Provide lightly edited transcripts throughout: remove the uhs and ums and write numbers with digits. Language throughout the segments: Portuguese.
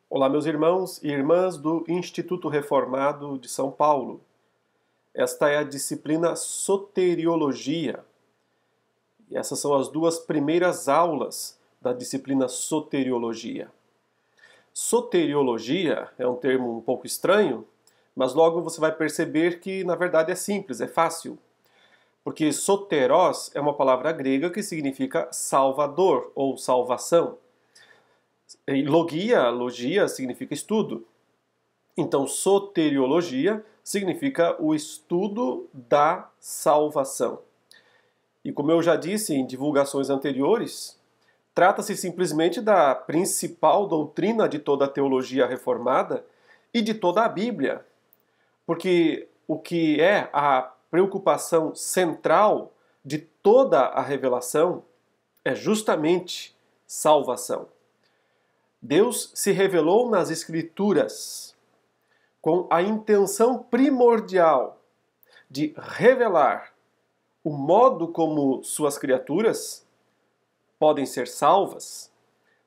Olá, meus irmãos e irmãs do Instituto Reformado de São Paulo. Esta é a disciplina Soteriologia. E essas são as duas primeiras aulas da disciplina Soteriologia. Soteriologia é um termo um pouco estranho, mas logo você vai perceber que, na verdade, é simples, é fácil. Porque soteros é uma palavra grega que significa salvador ou salvação. E logia significa estudo. Então, soteriologia significa o estudo da salvação. E como eu já disse em divulgações anteriores, trata-se simplesmente da principal doutrina de toda a teologia reformada e de toda a Bíblia. Porque o que é a preocupação central de toda a revelação é justamente salvação. Deus se revelou nas Escrituras com a intenção primordial de revelar o modo como suas criaturas podem ser salvas.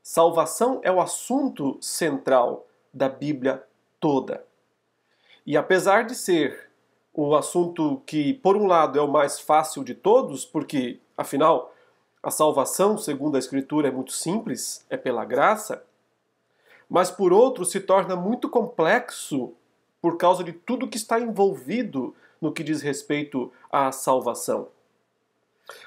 Salvação é o assunto central da Bíblia toda. E apesar de ser o assunto que, por um lado, é o mais fácil de todos, porque, afinal, a salvação, segundo a Escritura, é muito simples, é pela graça, mas por outro se torna muito complexo por causa de tudo que está envolvido no que diz respeito à salvação.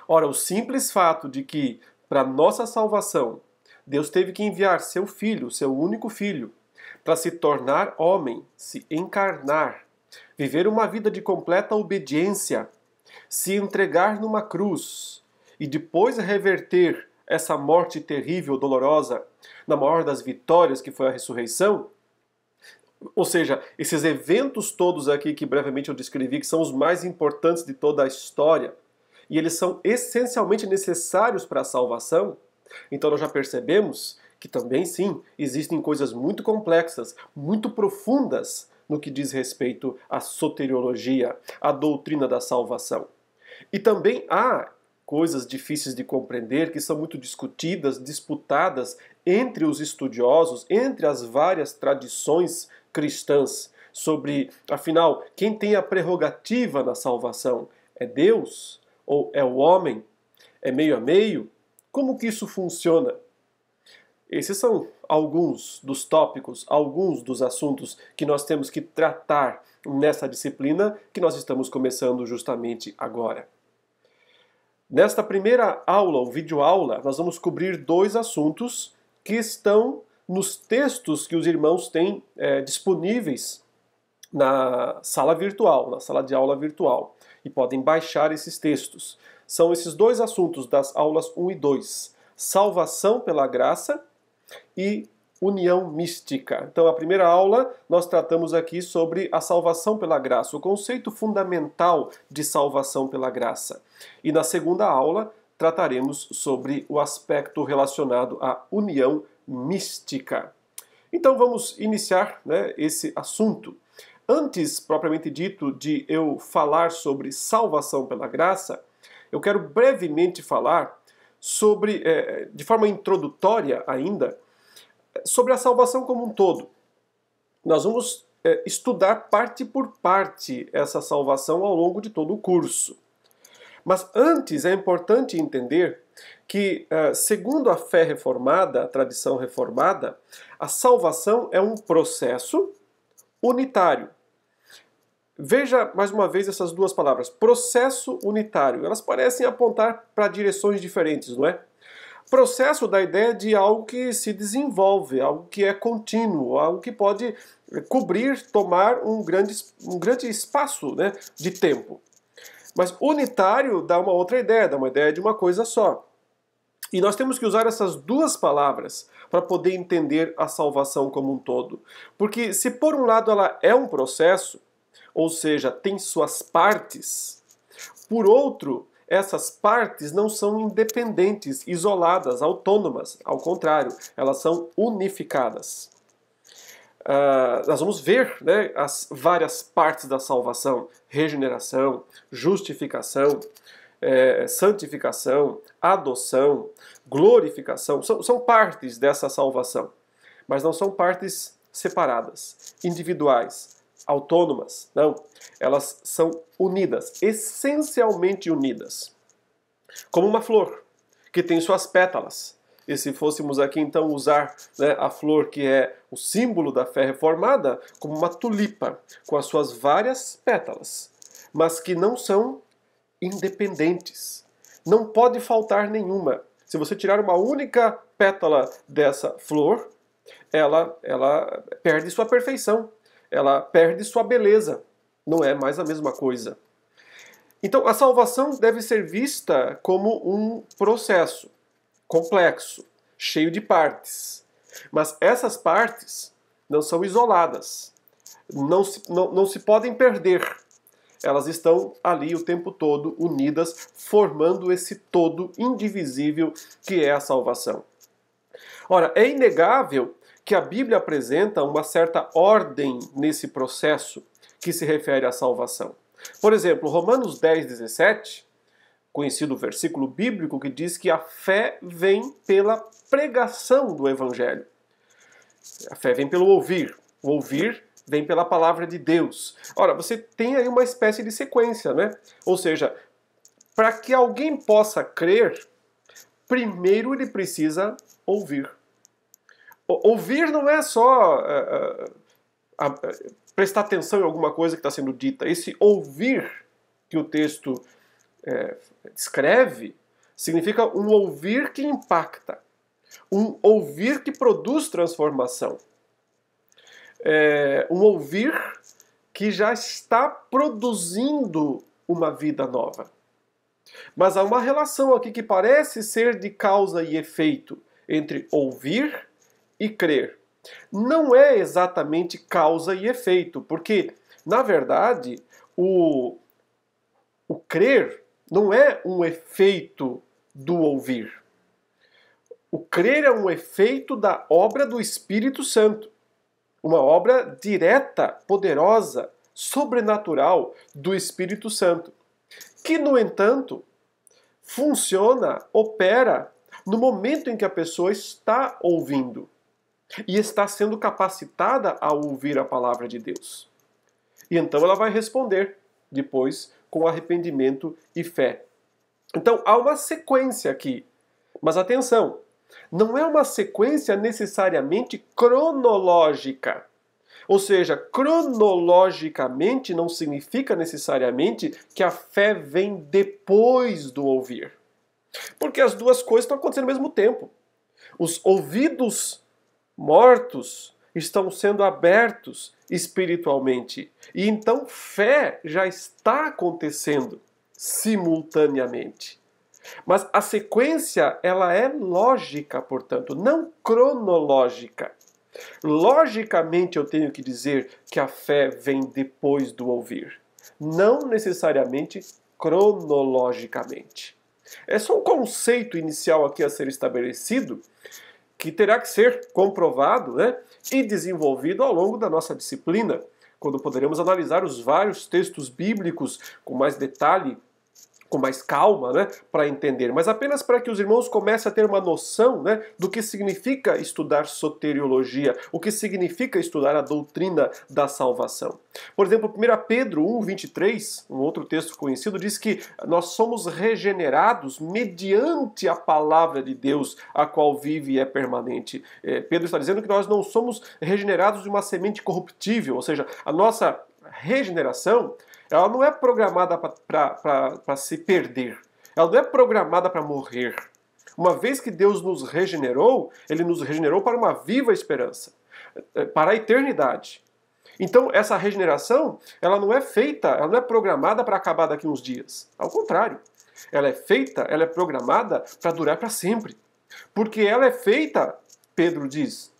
Ora, o simples fato de que, para nossa salvação, Deus teve que enviar seu filho, seu único filho, para se tornar homem, se encarnar, viver uma vida de completa obediência, se entregar numa cruz e depois reverter essa morte terrível, dolorosa, na maior das vitórias que foi a ressurreição. Ou seja, esses eventos todos aqui que brevemente eu descrevi, que são os mais importantes de toda a história, e eles são essencialmente necessários para a salvação, então nós já percebemos que também sim, existem coisas muito complexas, muito profundas no que diz respeito à soteriologia, à doutrina da salvação. E também há coisas difíceis de compreender, que são muito discutidas, disputadas entre os estudiosos, entre as várias tradições cristãs, sobre, afinal, quem tem a prerrogativa na salvação? É Deus? Ou é o homem? É meio a meio? Como que isso funciona? Esses são alguns dos tópicos, alguns dos assuntos que nós temos que tratar nessa disciplina que nós estamos começando justamente agora. Nesta primeira aula, ou videoaula, nós vamos cobrir dois assuntos que estão nos textos que os irmãos têm disponíveis na sala virtual, na sala de aula virtual, e podem baixar esses textos. São esses dois assuntos das aulas 1 e 2, salvação pela graça e união mística. Então, a primeira aula, nós tratamos aqui sobre a salvação pela graça, o conceito fundamental de salvação pela graça. E na segunda aula, trataremos sobre o aspecto relacionado à união mística. Então, vamos iniciar esse assunto. Antes, propriamente dito, de eu falar sobre salvação pela graça, eu quero brevemente falar sobre, de forma introdutória ainda, sobre a salvação como um todo. Nós vamos estudar parte por parte essa salvação ao longo de todo o curso. Mas antes é importante entender que, segundo a fé reformada, a tradição reformada, a salvação é um processo unitário. Veja mais uma vez essas duas palavras, processo unitário. Elas parecem apontar para direções diferentes, não é? Processo da ideia de algo que se desenvolve, algo que é contínuo, algo que pode cobrir, tomar um grande espaço de tempo. Mas unitário dá uma outra ideia, dá uma ideia de uma coisa só. E nós temos que usar essas duas palavras para poder entender a salvação como um todo. Porque se por um lado ela é um processo, ou seja, tem suas partes, por outro, essas partes não são independentes, isoladas, autônomas. Ao contrário, elas são unificadas. Nós vamos ver as várias partes da salvação: regeneração, justificação, santificação, adoção, glorificação. São partes dessa salvação. mas não são partes separadas, individuais, autônomas. Não, elas são unidas, essencialmente unidas. Como uma flor, que tem suas pétalas. E se fôssemos aqui então usar, né, a flor que é o símbolo da fé reformada, como uma tulipa, com as suas várias pétalas, mas que não são independentes. Não pode faltar nenhuma. Se você tirar uma única pétala dessa flor, ela perde sua perfeição, ela perde sua beleza. Não é mais a mesma coisa. Então, a salvação deve ser vista como um processo complexo, cheio de partes. Mas essas partes não são isoladas, não se podem perder. Elas estão ali o tempo todo unidas, formando esse todo indivisível que é a salvação. Ora, é inegável que a Bíblia apresenta uma certa ordem nesse processo que se refere à salvação. Por exemplo, Romanos 10:17, conhecido versículo bíblico que diz que a fé vem pela pregação do Evangelho. A fé vem pelo ouvir. O ouvir vem pela palavra de Deus. Ora, você tem aí uma espécie de sequência, né? Ou seja, para que alguém possa crer, primeiro ele precisa ouvir. Ouvir não é só prestar atenção em alguma coisa que está sendo dita. Esse ouvir que o texto descreve significa um ouvir que impacta, um ouvir que produz transformação, um ouvir que já está produzindo uma vida nova. Mas há uma relação aqui que parece ser de causa e efeito entre ouvir e crer. Não é exatamente causa e efeito, porque, na verdade, o crer não é um efeito do ouvir. O crer é um efeito da obra do Espírito Santo. Uma obra direta, poderosa, sobrenatural do Espírito Santo. Que, no entanto, funciona, opera no momento em que a pessoa está ouvindo e está sendo capacitada a ouvir a palavra de Deus. E então ela vai responder depois com arrependimento e fé. Então há uma sequência aqui. Mas atenção, não é uma sequência necessariamente cronológica. Ou seja, cronologicamente não significa necessariamente que a fé vem depois do ouvir. Porque as duas coisas estão acontecendo ao mesmo tempo. Os ouvidos mortos estão sendo abertos espiritualmente. E então fé já está acontecendo simultaneamente. Mas a sequência, ela é lógica, portanto, não cronológica. Logicamente eu tenho que dizer que a fé vem depois do ouvir. Não necessariamente cronologicamente. É só um conceito inicial aqui a ser estabelecido, que terá que ser comprovado, né, e desenvolvido ao longo da nossa disciplina, quando poderemos analisar os vários textos bíblicos com mais detalhe, com mais calma, né, para entender. Mas apenas para que os irmãos comecem a ter uma noção, né, do que significa estudar soteriologia, o que significa estudar a doutrina da salvação. Por exemplo, 1 Pedro 1:23, um outro texto conhecido, diz que nós somos regenerados mediante a palavra de Deus, a qual vive e é permanente. Pedro está dizendo que nós não somos regenerados de uma semente corruptível, ou seja, a nossa regeneração, ela não é programada para se perder. Ela não é programada para morrer. Uma vez que Deus nos regenerou, Ele nos regenerou para uma viva esperança, para a eternidade. Então, essa regeneração, ela não é programada para acabar daqui uns dias. Ao contrário, ela é programada para durar para sempre. Porque ela é feita, Pedro diz,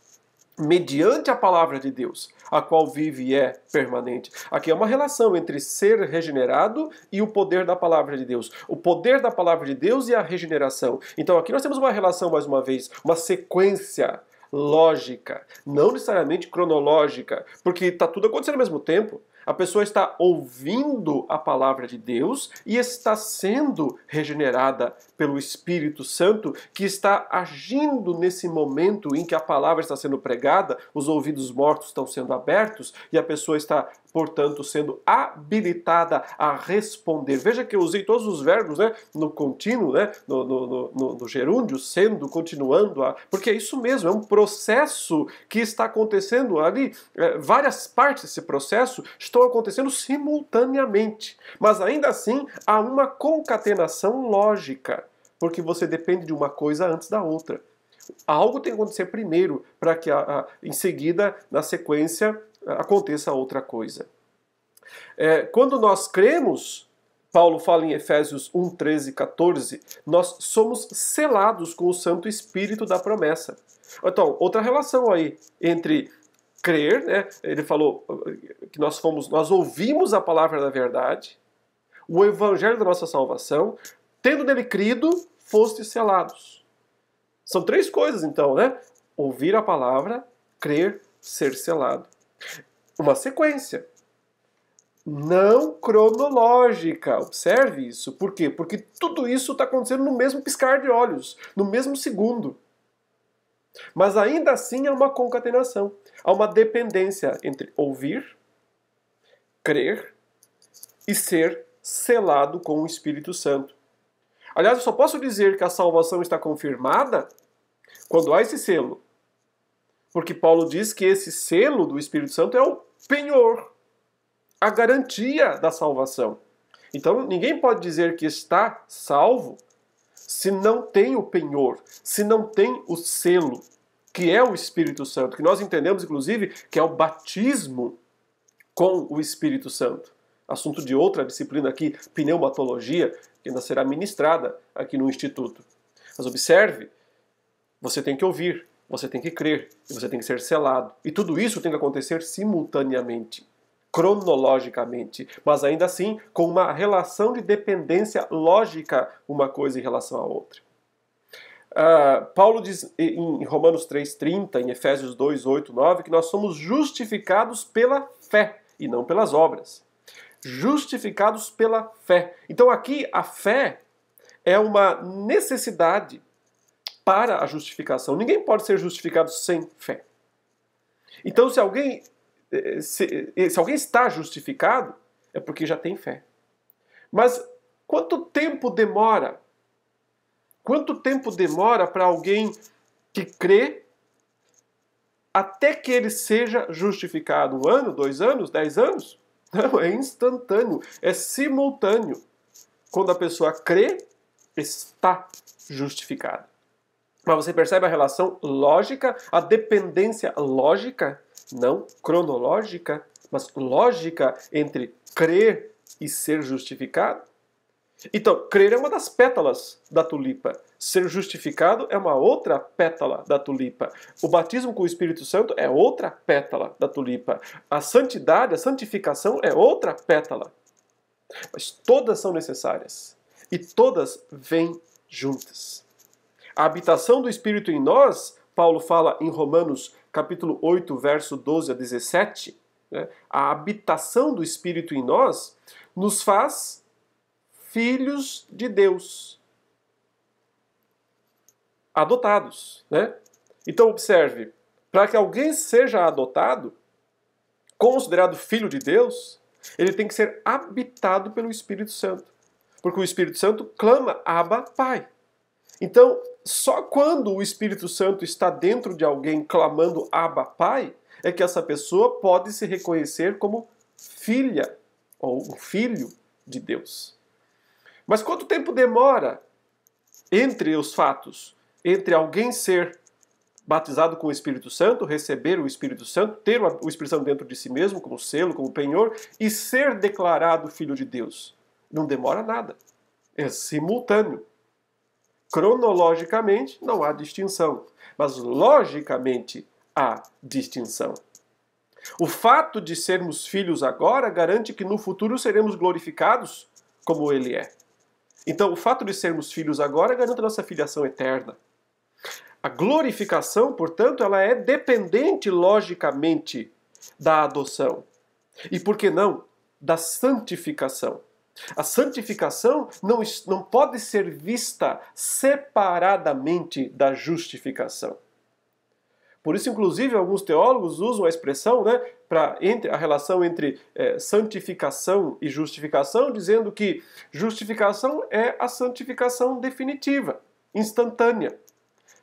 mediante a palavra de Deus, a qual vive e é permanente. Aqui é uma relação entre ser regenerado e o poder da palavra de Deus. O poder da palavra de Deus e a regeneração. Então aqui nós temos uma relação, mais uma vez, uma sequência lógica, não necessariamente cronológica, porque está tudo acontecendo ao mesmo tempo. A pessoa está ouvindo a palavra de Deus e está sendo regenerada pelo Espírito Santo, que está agindo nesse momento em que a palavra está sendo pregada, os ouvidos mortos estão sendo abertos e a pessoa está, portanto, sendo habilitada a responder. Veja que eu usei todos os verbos, né, no contínuo, né, no gerúndio, sendo, continuando, porque é isso mesmo, é um processo que está acontecendo ali, várias partes desse processo estão acontecendo simultaneamente, mas ainda assim há uma concatenação lógica, porque você depende de uma coisa antes da outra. Algo tem que acontecer primeiro para que em seguida, na sequência, aconteça outra coisa. Quando nós cremos, Paulo fala em Efésios 1, 13 e 14, nós somos selados com o Santo Espírito da promessa. Então, outra relação aí entre crer, né? Ele falou que nós ouvimos a palavra da verdade, o evangelho da nossa salvação, tendo nele crido, fostes selados. São três coisas então, né? Ouvir a palavra, crer, ser selado. Uma sequência. Não cronológica. Observe isso. Por quê? Porque tudo isso está acontecendo no mesmo piscar de olhos, no mesmo segundo. Mas ainda assim há uma concatenação. Há uma dependência entre ouvir, crer e ser selado com o Espírito Santo. Aliás, eu só posso dizer que a salvação está confirmada quando há esse selo. Porque Paulo diz que esse selo do Espírito Santo é o penhor, a garantia da salvação. Então, ninguém pode dizer que está salvo se não tem o penhor, se não tem o selo, que é o Espírito Santo, que nós entendemos, inclusive, que é o batismo com o Espírito Santo. Assunto de outra disciplina aqui, pneumatologia, que ainda será ministrada aqui no Instituto. Mas observe, você tem que ouvir, você tem que crer, e você tem que ser selado. E tudo isso tem que acontecer simultaneamente, cronologicamente, mas ainda assim com uma relação de dependência lógica, uma coisa em relação à outra. Paulo diz em Romanos 3,30, em Efésios 2, 8, 9, que nós somos justificados pela fé e não pelas obras. Justificados pela fé. Então aqui a fé é uma necessidade para a justificação. Ninguém pode ser justificado sem fé. Então se alguém está justificado, é porque já tem fé. Mas quanto tempo demora? Quanto tempo demora para alguém que crê até que ele seja justificado? 1 ano, 2 anos, 10 anos? Não, é instantâneo, é simultâneo. Quando a pessoa crê, está justificada. Mas você percebe a relação lógica, a dependência lógica, não cronológica, mas lógica entre crer e ser justificado? Então, crer é uma das pétalas da tulipa. Ser justificado é uma outra pétala da tulipa. O batismo com o Espírito Santo é outra pétala da tulipa. A santidade, a santificação é outra pétala. Mas todas são necessárias. E todas vêm juntas. A habitação do Espírito em nós, Paulo fala em Romanos capítulo 8, verso 12 a 17, né? A habitação do Espírito em nós nos faz filhos de Deus, adotados, né? Então observe, para que alguém seja adotado, considerado filho de Deus, ele tem que ser habitado pelo Espírito Santo, porque o Espírito Santo clama Abba, Pai. Então, só quando o Espírito Santo está dentro de alguém clamando Abba, Pai, é que essa pessoa pode se reconhecer como filha ou um filho de Deus. Mas quanto tempo demora entre os fatos? Entre alguém ser batizado com o Espírito Santo, receber o Espírito Santo, ter o Espírito Santo dentro de si mesmo, como selo, como penhor, e ser declarado filho de Deus? Não demora nada. É simultâneo. Cronologicamente, não há distinção. Mas logicamente há distinção. O fato de sermos filhos agora garante que no futuro seremos glorificados como Ele é. Então, o fato de sermos filhos agora garante a nossa filiação eterna. A glorificação, portanto, ela é dependente logicamente da adoção. E por que não? Da santificação. A santificação não pode ser vista separadamente da justificação. Por isso, inclusive, alguns teólogos usam a expressão, né, a relação entre santificação e justificação, dizendo que justificação é a santificação definitiva, instantânea,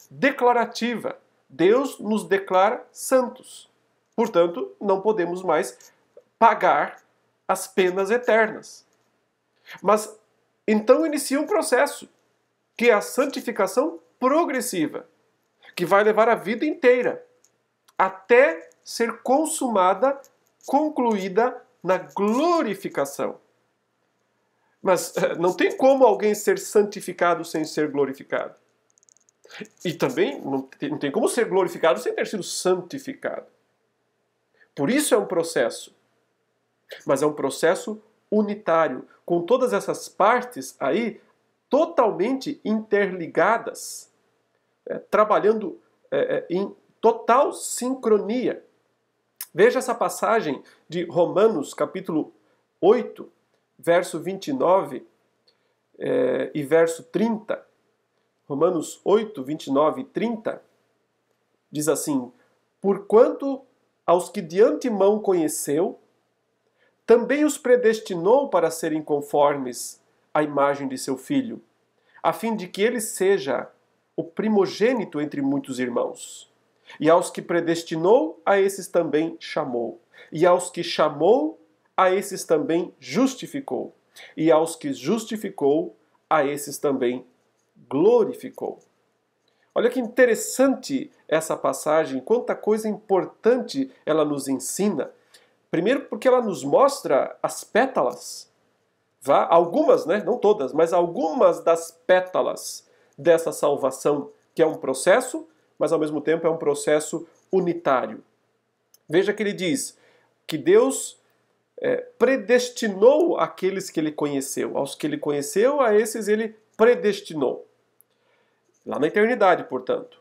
declarativa. Deus nos declara santos. Portanto, não podemos mais pagar as penas eternas. Mas então inicia um processo, que é a santificação progressiva, que vai levar a vida inteira, até ser consumada, concluída na glorificação. Mas não tem como alguém ser santificado sem ser glorificado. E também não tem como ser glorificado sem ter sido santificado. Por isso é um processo. Mas é um processo unitário, com todas essas partes aí totalmente interligadas, trabalhando em total sincronia. Veja essa passagem de Romanos, capítulo 8, verso 29 e verso 30. Romanos 8, 29 e 30 diz assim: porquanto aos que de antemão conheceu, também os predestinou para serem conformes à imagem de seu Filho, a fim de que ele seja o primogênito entre muitos irmãos. E aos que predestinou, a esses também chamou. E aos que chamou, a esses também justificou. E aos que justificou, a esses também glorificou. Olha que interessante essa passagem, quanta coisa importante ela nos ensina. Primeiro porque ela nos mostra as pétalas, algumas, né? Não todas, mas algumas das pétalas dessa salvação, que é um processo, mas ao mesmo tempo é um processo unitário. Veja que ele diz que Deus predestinou aqueles que ele conheceu. Aos que ele conheceu, a esses ele predestinou. Lá na eternidade, portanto.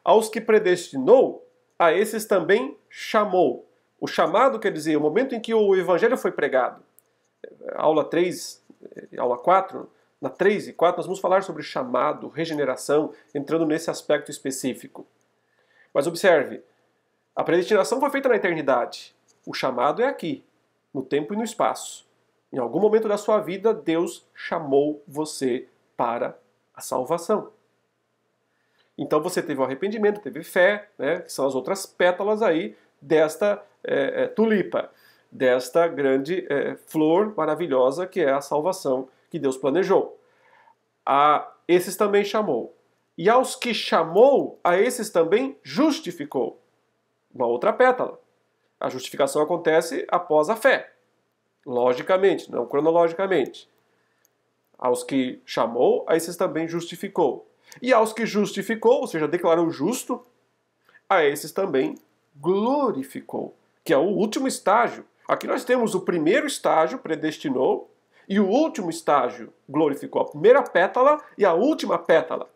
Aos que predestinou, a esses também chamou. O chamado quer dizer o momento em que o evangelho foi pregado. Aula 3, aula 4, na 3 e 4 nós vamos falar sobre chamado, regeneração, entrando nesse aspecto específico. Mas observe, a predestinação foi feita na eternidade. O chamado é aqui, no tempo e no espaço. Em algum momento da sua vida, Deus chamou você para a salvação. Então você teve o arrependimento, teve fé, né, que são as outras pétalas aí desta tulipa, desta grande flor maravilhosa que é a salvação que Deus planejou. A esses também chamou. E aos que chamou, a esses também justificou. Uma outra pétala. A justificação acontece após a fé. Logicamente, não cronologicamente. Aos que chamou, a esses também justificou. E aos que justificou, ou seja, declarou justo, a esses também glorificou, que é o último estágio. Aqui nós temos o primeiro estágio, predestinou, e o último estágio, glorificou. A primeira pétala e a última pétala.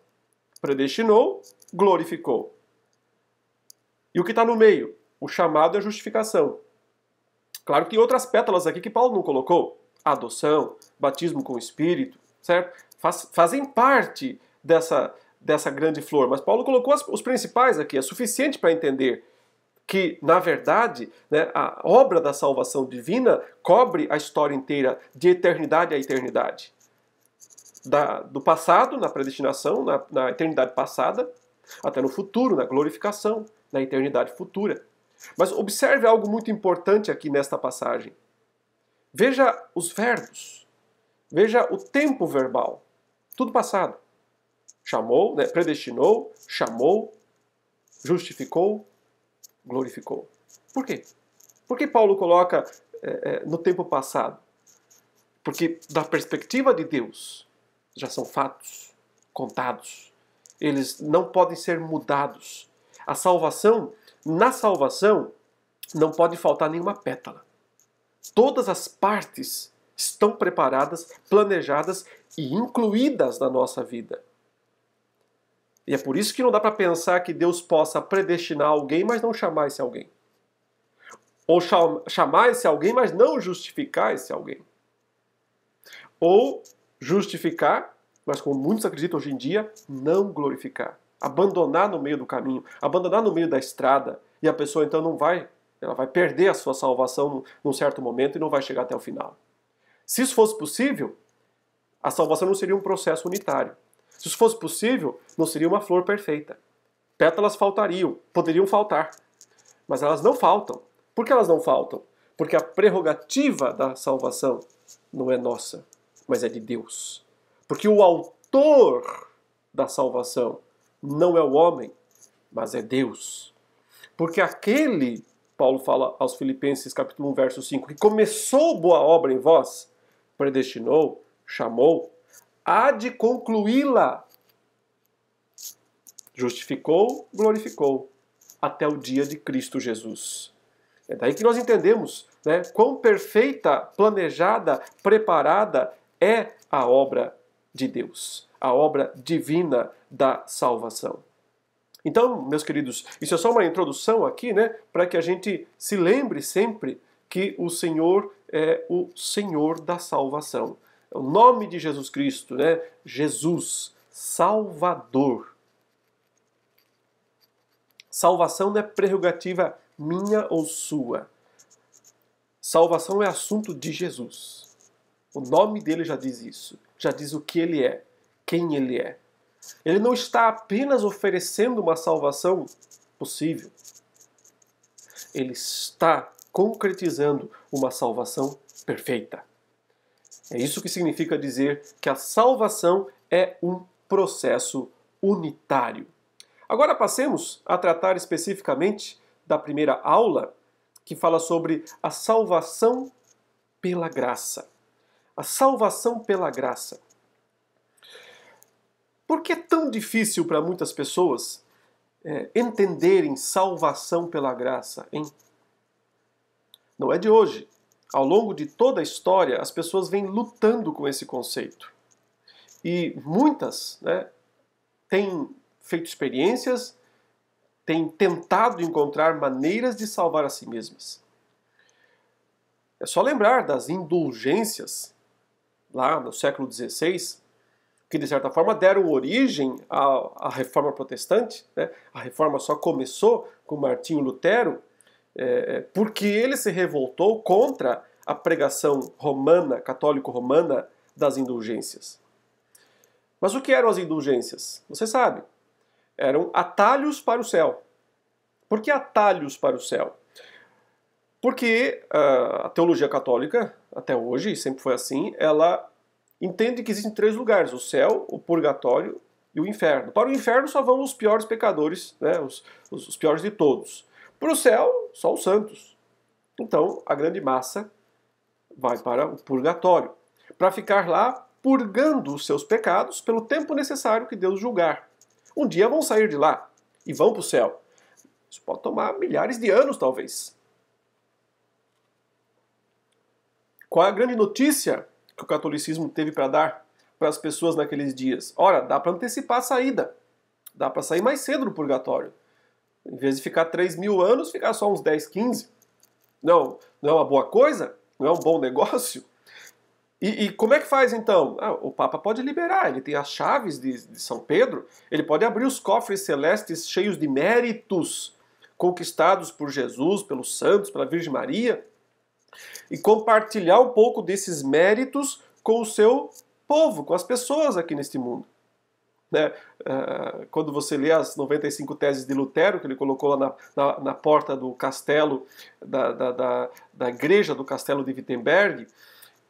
Predestinou, glorificou. E o que está no meio? O chamado é a justificação. Claro que tem outras pétalas aqui que Paulo não colocou. Adoção, batismo com o Espírito, certo? Fazem parte dessa grande flor. Mas Paulo colocou os principais aqui. É suficiente para entender que, na verdade, né, a obra da salvação divina cobre a história inteira, de eternidade a eternidade. Do passado, na predestinação, na eternidade passada, até no futuro, na glorificação, na eternidade futura. Mas observe algo muito importante aqui nesta passagem. Veja os verbos. Veja o tempo verbal. Tudo passado. Chamou, né, predestinou, chamou, justificou, glorificou. Por quê? Por que Paulo coloca no tempo passado? Porque, da perspectiva de Deus, já são fatos contados. Eles não podem ser mudados. A salvação, na salvação, não pode faltar nenhuma pétala. Todas as partes estão preparadas, planejadas e incluídas na nossa vida. E é por isso que não dá para pensar que Deus possa predestinar alguém, mas não chamar esse alguém. Ou chamar esse alguém, mas não justificar esse alguém. Ou justificar, mas como muitos acreditam hoje em dia, não glorificar. Abandonar no meio do caminho, abandonar no meio da estrada, e a pessoa então ela vai perder a sua salvação num certo momento e não vai chegar até o final. Se isso fosse possível, a salvação não seria um processo unitário. Se isso fosse possível, não seria uma flor perfeita. Pétalas faltariam, poderiam faltar, mas elas não faltam. Por que elas não faltam? Porque a prerrogativa da salvação não é nossa, mas é de Deus. Porque o autor da salvação não é o homem, mas é Deus. Porque aquele, Paulo fala aos Filipenses capítulo 1, verso 5, que começou boa obra em vós, predestinou, chamou, há de concluí-la. Justificou, glorificou, até o dia de Cristo Jesus. É daí que nós entendemos, né, quão perfeita, planejada, preparada é a obra de Deus, a obra divina da salvação. Então, meus queridos, isso é só uma introdução aqui, né, para que a gente se lembre sempre que o Senhor é o Senhor da salvação. É o nome de Jesus Cristo, né? Jesus, Salvador. Salvação não é prerrogativa minha ou sua. Salvação é assunto de Jesus. O nome dele já diz isso. Já diz o que ele é, quem ele é. Ele não está apenas oferecendo uma salvação possível. Ele está concretizando uma salvação perfeita. É isso que significa dizer que a salvação é um processo unitário. Agora passemos a tratar especificamente da primeira aula, que fala sobre a salvação pela graça. A salvação pela graça. Por que é tão difícil para muitas pessoas entenderem salvação pela graça, hein? Não é de hoje. Ao longo de toda a história, as pessoas vêm lutando com esse conceito. E muitas, né, têm feito experiências, têm tentado encontrar maneiras de salvar a si mesmas. É só lembrar das indulgências, lá no século XVI, que de certa forma deram origem à Reforma Protestante, né? A Reforma só começou com Martinho Lutero, porque ele se revoltou contra a pregação romana, católico-romana, das indulgências. Mas o que eram as indulgências? Você sabe. Eram atalhos para o céu. Por que atalhos para o céu? Porque a teologia católica, até hoje, e sempre foi assim, ela entende que existem 3 lugares: o céu, o purgatório e o inferno. Para o inferno só vão os piores pecadores, né, os piores de todos. Para o céu, só os santos. Então, a grande massa vai para o purgatório, para ficar lá purgando os seus pecados pelo tempo necessário que Deus julgar. Um dia vão sair de lá e vão para o céu. Isso pode tomar milhares de anos, talvez. Qual é a grande notícia que o catolicismo teve para dar para as pessoas naqueles dias? Ora, dá para antecipar a saída. Dá para sair mais cedo do purgatório. Em vez de ficar 3.000 anos, ficar só uns 10, 15. Não é uma boa coisa? Não é um bom negócio? E como é que faz então? O Papa pode liberar, ele tem as chaves de São Pedro, ele pode abrir os cofres celestes cheios de méritos conquistados por Jesus, pelos santos, pela Virgem Maria, e compartilhar um pouco desses méritos com o seu povo, com as pessoas aqui neste mundo. Né? Quando você lê as 95 teses de Lutero, que ele colocou lá na porta do castelo, da igreja do castelo de Wittenberg,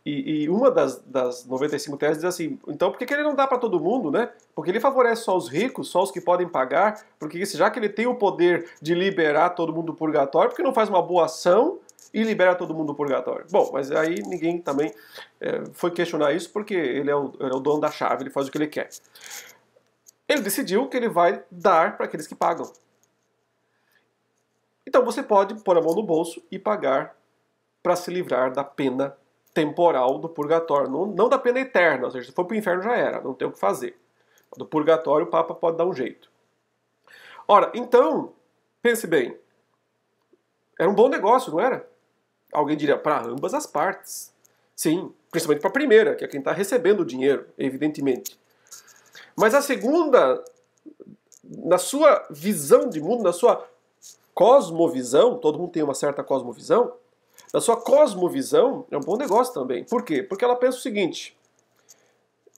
e uma das 95 teses diz assim: então por que ele não dá para todo mundo, né? Porque ele favorece só os ricos, só os que podem pagar, porque já que ele tem o poder de liberar todo mundo do purgatório, por que não faz uma boa ação e libera todo mundo do purgatório? Bom, mas aí ninguém também foi questionar isso, porque ele é o dono da chave, ele faz o que ele quer. Ele decidiu que ele vai dar para aqueles que pagam. Então você pode pôr a mão no bolso e pagar para se livrar da pena temporal do purgatório, não da pena eterna, ou seja, se for para o inferno já era, não tem o que fazer. Do purgatório o Papa pode dar um jeito. Ora, então, pense bem, era um bom negócio, não era? Alguém diria, para ambas as partes. Sim, principalmente para a primeira, que é quem está recebendo o dinheiro, evidentemente. Mas a segunda, na sua visão de mundo, na sua cosmovisão, todo mundo tem uma certa cosmovisão, na sua cosmovisão é um bom negócio também. Por quê? Porque ela pensa o seguinte: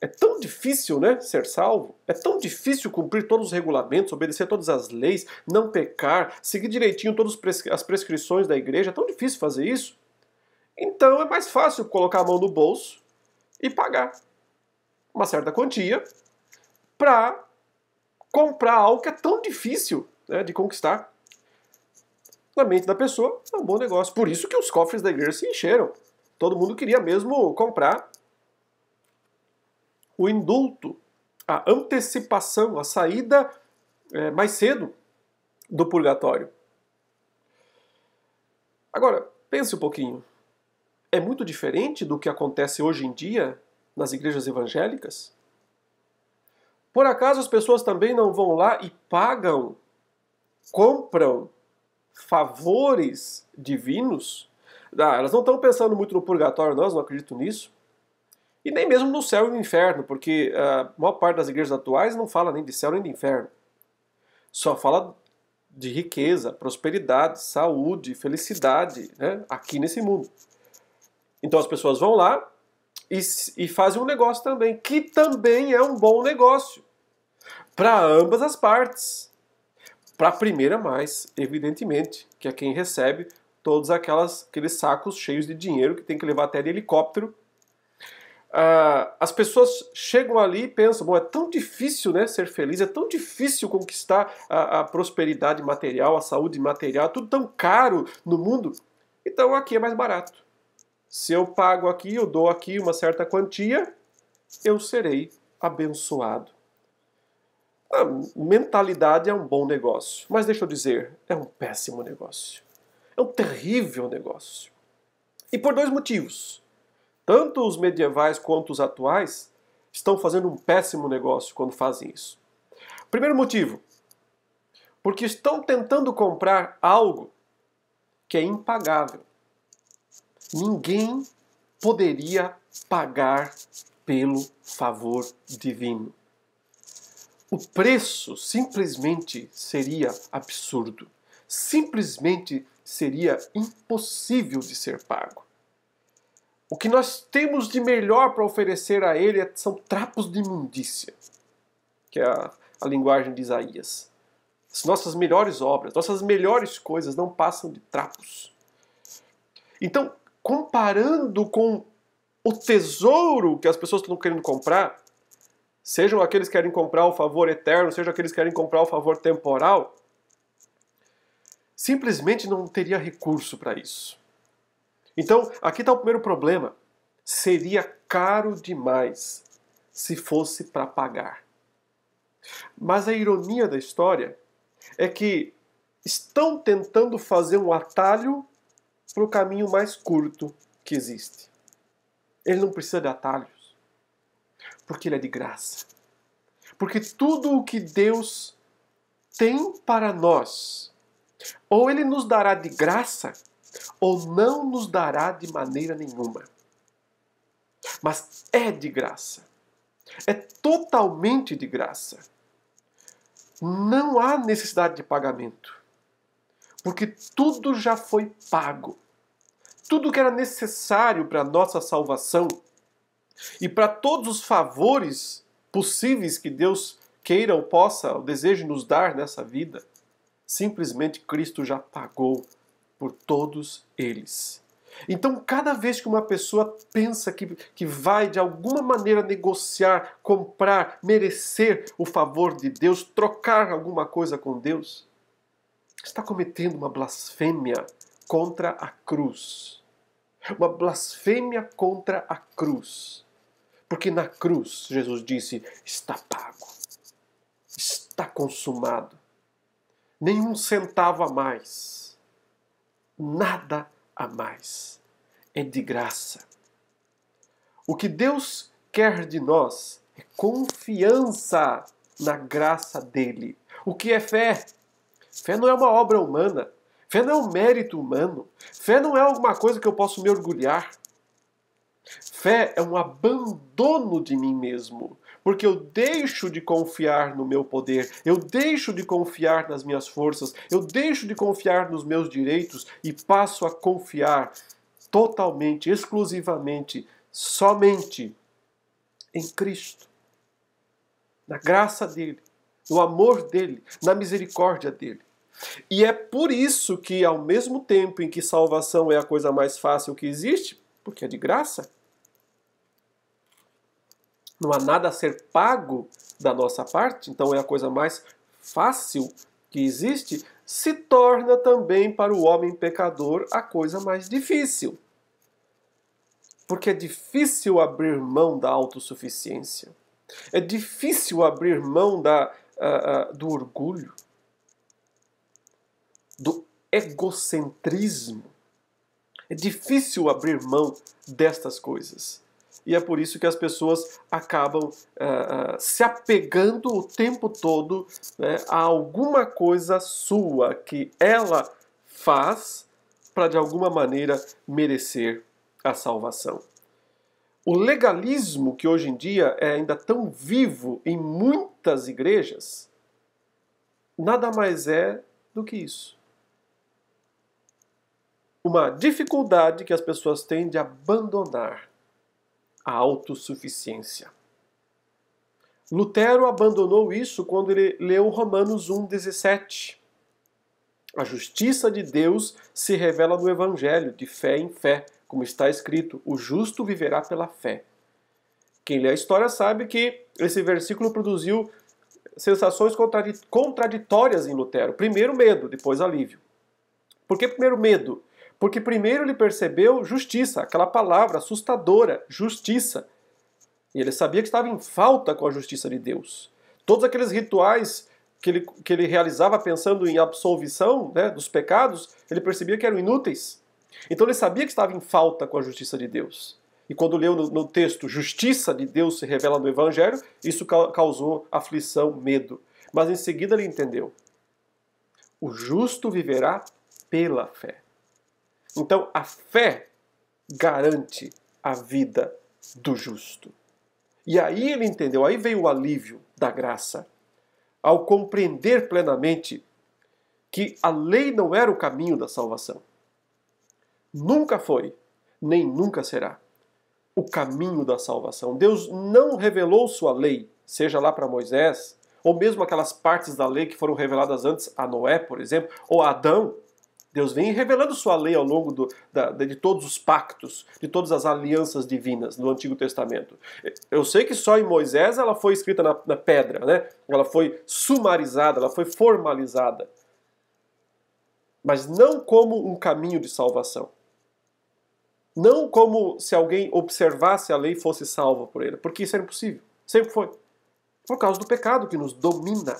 é tão difícil, né, ser salvo, é tão difícil cumprir todos os regulamentos, obedecer todas as leis, não pecar, seguir direitinho todas as prescrições da igreja, é tão difícil fazer isso. Então é mais fácil colocar a mão no bolso e pagar uma certa quantia para comprar algo que é tão difícil, né, de conquistar. Na mente da pessoa, é um bom negócio. Por isso que os cofres da igreja se encheram. Todo mundo queria mesmo comprar o indulto, a antecipação, a saída mais cedo do purgatório. Agora, pense um pouquinho. É muito diferente do que acontece hoje em dia nas igrejas evangélicas? Por acaso as pessoas também não vão lá e pagam, compram favores divinos? Elas não estão pensando muito no purgatório, não acredito nisso. E nem mesmo no céu e no inferno, porque a maior parte das igrejas atuais não fala nem de céu nem de inferno. Só fala de riqueza, prosperidade, saúde, felicidade, né, aqui nesse mundo. Então as pessoas vão lá e fazem um negócio também, que também é um bom negócio. Para ambas as partes. Para a primeira mais, evidentemente, que é quem recebe todos aqueles sacos cheios de dinheiro que tem que levar até de helicóptero. As pessoas chegam ali e pensam, bom, é tão difícil, né, ser feliz, é tão difícil conquistar a prosperidade material, a saúde material, tudo tão caro no mundo, então aqui é mais barato. Se eu pago aqui, eu dou aqui uma certa quantia, eu serei abençoado. A mentalidade é um bom negócio, mas deixa eu dizer, é um péssimo negócio. É um terrível negócio. E por dois motivos. Tanto os medievais quanto os atuais estão fazendo um péssimo negócio quando fazem isso. Primeiro motivo, porque estão tentando comprar algo que é impagável. Ninguém poderia pagar pelo favor divino. O preço simplesmente seria absurdo. Simplesmente seria impossível de ser pago. O que nós temos de melhor para oferecer a ele são trapos de imundícia, que é a linguagem de Isaías. As nossas melhores obras, nossas melhores coisas não passam de trapos. Então, comparando com o tesouro que as pessoas estão querendo comprar, sejam aqueles que querem comprar o favor eterno, sejam aqueles que querem comprar o favor temporal, simplesmente não teria recurso para isso. Então, aqui está o primeiro problema. Seria caro demais se fosse para pagar. Mas a ironia da história é que estão tentando fazer um atalho para o caminho mais curto que existe. Ele não precisa de atalhos, porque ele é de graça. Porque tudo o que Deus tem para nós, ou ele nos dará de graça, ou não nos dará de maneira nenhuma. Mas é de graça. É totalmente de graça. Não há necessidade de pagamento. Porque tudo já foi pago. Tudo que era necessário para a nossa salvação e para todos os favores possíveis que Deus queira ou possa, ou deseje nos dar nessa vida, simplesmente Cristo já pagou por todos eles. Então, cada vez que uma pessoa pensa que vai de alguma maneira negociar, comprar, merecer o favor de Deus, trocar alguma coisa com Deus, está cometendo uma blasfêmia contra a cruz. Uma blasfêmia contra a cruz. Porque na cruz, Jesus disse, está pago. Está consumado. Nenhum centavo a mais. Nada a mais. É de graça. O que Deus quer de nós é confiança na graça dele. O que é fé? Fé não é uma obra humana. Fé não é um mérito humano. Fé não é alguma coisa que eu posso me orgulhar. Fé é um abandono de mim mesmo. Porque eu deixo de confiar no meu poder, eu deixo de confiar nas minhas forças, eu deixo de confiar nos meus direitos e passo a confiar totalmente, exclusivamente, somente em Cristo, na graça dele, no amor dele, na misericórdia dele. E é por isso que, ao mesmo tempo em que salvação é a coisa mais fácil que existe, porque é de graça, não há nada a ser pago da nossa parte, então é a coisa mais fácil que existe, se torna também para o homem pecador a coisa mais difícil. Porque é difícil abrir mão da autossuficiência. É difícil abrir mão do orgulho, do egocentrismo. É difícil abrir mão destas coisas. E é por isso que as pessoas acabam se apegando o tempo todo, né, a alguma coisa sua que ela faz para de alguma maneira merecer a salvação. O legalismo que hoje em dia é ainda tão vivo em muitas igrejas, nada mais é do que isso. Uma dificuldade que as pessoas têm de abandonar a autossuficiência. Lutero abandonou isso quando ele leu Romanos 1,17. A justiça de Deus se revela no Evangelho, de fé em fé, como está escrito, o justo viverá pela fé. Quem lê a história sabe que esse versículo produziu sensações contraditórias em Lutero. Primeiro medo, depois alívio. Por que primeiro medo? Porque primeiro ele percebeu justiça, aquela palavra assustadora, justiça. E ele sabia que estava em falta com a justiça de Deus. Todos aqueles rituais que ele realizava pensando em absolvição, né, dos pecados, ele percebia que eram inúteis. Então ele sabia que estava em falta com a justiça de Deus. E quando leu no texto, justiça de Deus se revela no Evangelho, isso causou aflição, medo. Mas em seguida ele entendeu. O justo viverá pela fé. Então a fé garante a vida do justo. E aí ele entendeu, aí veio o alívio da graça, ao compreender plenamente que a lei não era o caminho da salvação. Nunca foi, nem nunca será o caminho da salvação. Deus não revelou sua lei, seja lá para Moisés, ou mesmo aquelas partes da lei que foram reveladas antes a Noé, por exemplo, ou a Adão. Deus vem revelando sua lei ao longo de todos os pactos, de todas as alianças divinas no Antigo Testamento. Eu sei que só em Moisés ela foi escrita na pedra, né? Ela foi sumarizada, ela foi formalizada. Mas não como um caminho de salvação. Não como se alguém observasse a lei e fosse salvo por ele, porque isso era impossível. Sempre foi. Por causa do pecado que nos domina.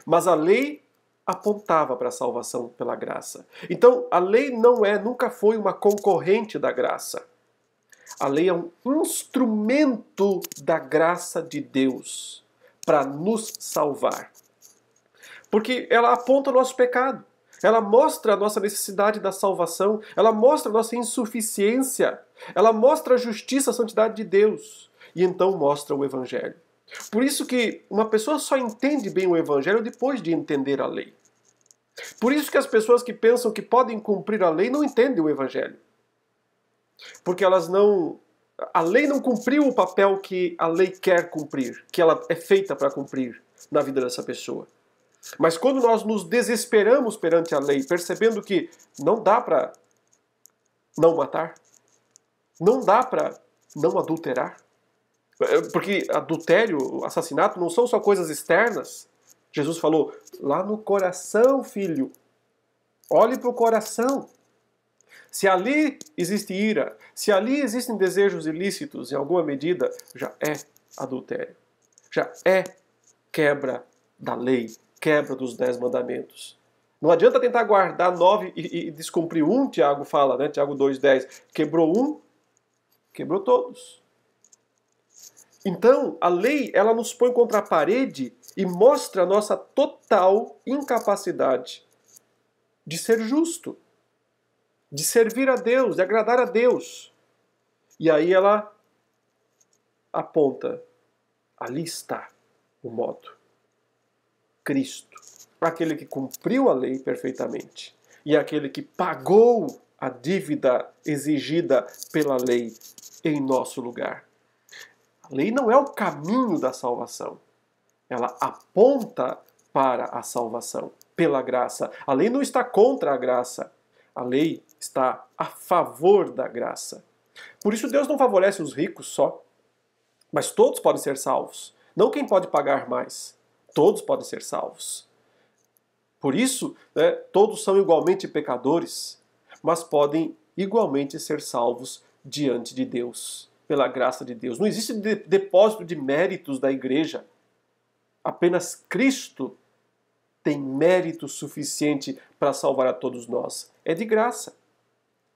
Mas a lei apontava para a salvação pela graça. Então, a lei nunca foi uma concorrente da graça. A lei é um instrumento da graça de Deus para nos salvar. Porque ela aponta o nosso pecado. Ela mostra a nossa necessidade da salvação. Ela mostra a nossa insuficiência. Ela mostra a justiça, a santidade de Deus. E então mostra o Evangelho. Por isso que uma pessoa só entende bem o Evangelho depois de entender a lei. Por isso que as pessoas que pensam que podem cumprir a lei não entendem o Evangelho. Porque a lei não cumpriu o papel que a lei quer cumprir, que ela é feita para cumprir na vida dessa pessoa. Mas quando nós nos desesperamos perante a lei, percebendo que não dá para não matar, não dá para não adulterar, porque adultério, assassinato não são só coisas externas. Jesus falou, lá no coração, filho, olhe para o coração. Se ali existe ira, se ali existem desejos ilícitos, em alguma medida, já é adultério. Já é quebra da lei, quebra dos 10 mandamentos. Não adianta tentar guardar 9 e descumprir um, Tiago fala, né? Tiago 2,10. Quebrou um, quebrou todos. Então, a lei, ela nos põe contra a parede e mostra a nossa total incapacidade de ser justo, de servir a Deus, de agradar a Deus. E aí ela aponta, ali está o modo. Cristo, aquele que cumpriu a lei perfeitamente e aquele que pagou a dívida exigida pela lei em nosso lugar. A lei não é o caminho da salvação. Ela aponta para a salvação pela graça. A lei não está contra a graça. A lei está a favor da graça. Por isso Deus não favorece os ricos só, mas todos podem ser salvos. Não quem pode pagar mais. Todos podem ser salvos. Por isso, todos são igualmente pecadores, mas podem igualmente ser salvos diante de Deus, pela graça de Deus. Não existe depósito de méritos da igreja. Apenas Cristo tem mérito suficiente para salvar a todos nós. É de graça.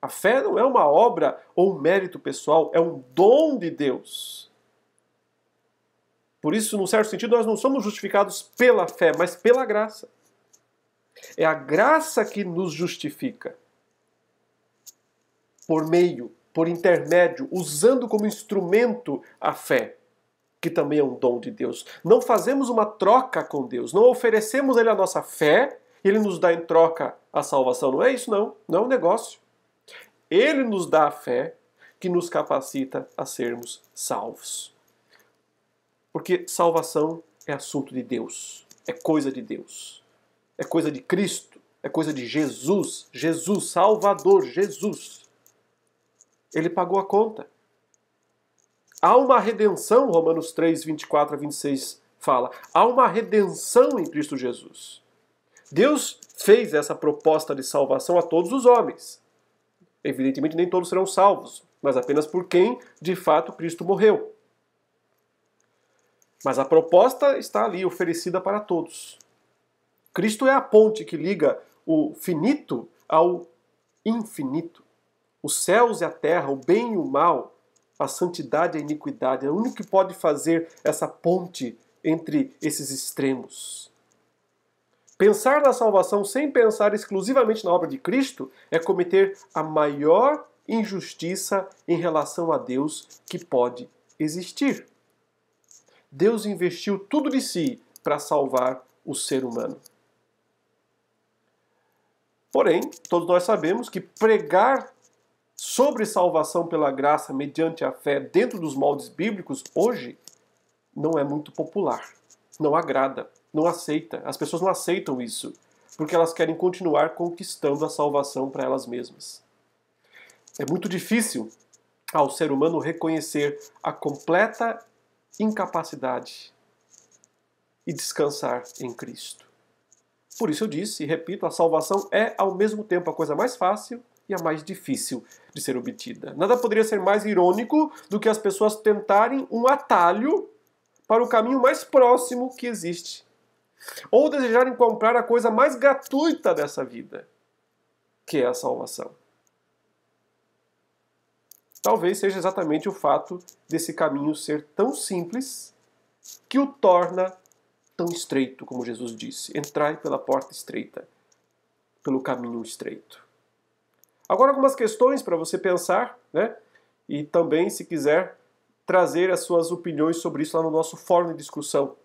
A fé não é uma obra ou um mérito pessoal, é um dom de Deus. Por isso, num certo sentido, nós não somos justificados pela fé, mas pela graça. É a graça que nos justifica. Por meio, por intermédio, usando como instrumento a fé, que também é um dom de Deus. Não fazemos uma troca com Deus, não oferecemos a Ele a nossa fé, e Ele nos dá em troca a salvação. Não é isso, não. Não é um negócio. Ele nos dá a fé que nos capacita a sermos salvos. Porque salvação é assunto de Deus, é coisa de Deus, é coisa de Cristo, é coisa de Jesus, Jesus, Salvador, Jesus. Ele pagou a conta. Há uma redenção, Romanos 3, 24 a 26 fala, há uma redenção em Cristo Jesus. Deus fez essa proposta de salvação a todos os homens. Evidentemente nem todos serão salvos, mas apenas por quem de fato Cristo morreu. Mas a proposta está ali, oferecida para todos. Cristo é a ponte que liga o finito ao infinito. Os céus e a terra, o bem e o mal, a santidade e a iniquidade. É o único que pode fazer essa ponte entre esses extremos. Pensar na salvação sem pensar exclusivamente na obra de Cristo é cometer a maior injustiça em relação a Deus que pode existir. Deus investiu tudo de si para salvar o ser humano. Porém, todos nós sabemos que pregar sobre salvação pela graça mediante a fé dentro dos moldes bíblicos hoje não é muito popular, não agrada, não aceita. As pessoas não aceitam isso, porque elas querem continuar conquistando a salvação para elas mesmas. É muito difícil ao ser humano reconhecer a completa incapacidade e descansar em Cristo. Por isso eu disse e repito, a salvação é ao mesmo tempo a coisa mais fácil e a mais difícil de ser obtida. Nada poderia ser mais irônico do que as pessoas tentarem um atalho para o caminho mais próximo que existe. Ou desejarem comprar a coisa mais gratuita dessa vida, que é a salvação. Talvez seja exatamente o fato desse caminho ser tão simples que o torna tão estreito, como Jesus disse. Entrai pela porta estreita, pelo caminho estreito. Agora algumas questões para você pensar, né? E também, se quiser, trazer as suas opiniões sobre isso lá no nosso fórum de discussão.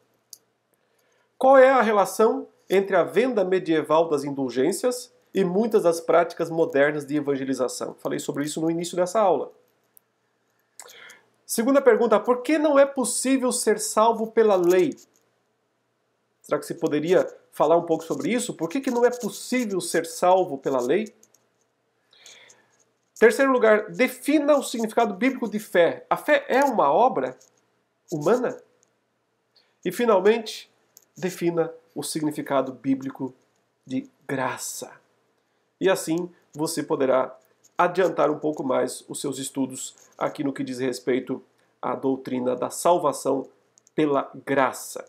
Qual é a relação entre a venda medieval das indulgências e muitas das práticas modernas de evangelização? Falei sobre isso no início dessa aula. Segunda pergunta, por que não é possível ser salvo pela lei? Será que você poderia falar um pouco sobre isso? Por que não é possível ser salvo pela lei? Terceiro lugar, defina o significado bíblico de fé. A fé é uma obra humana? E finalmente, defina o significado bíblico de graça. E assim você poderá adiantar um pouco mais os seus estudos aqui no que diz respeito à doutrina da salvação pela graça.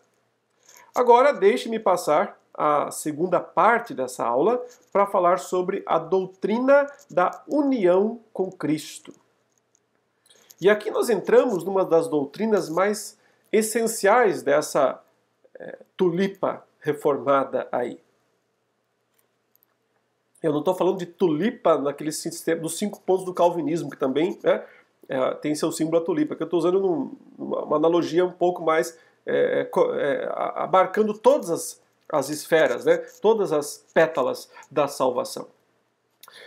Agora deixe-me passar a segunda parte dessa aula para falar sobre a doutrina da união com Cristo. E aqui nós entramos numa das doutrinas mais essenciais dessa tulipa reformada aí. Eu não estou falando de tulipa naquele sistema dos 5 pontos do calvinismo, que também, né, tem seu símbolo a tulipa, que eu estou usando uma analogia um pouco mais abarcando todas as esferas, né, todas as pétalas da salvação.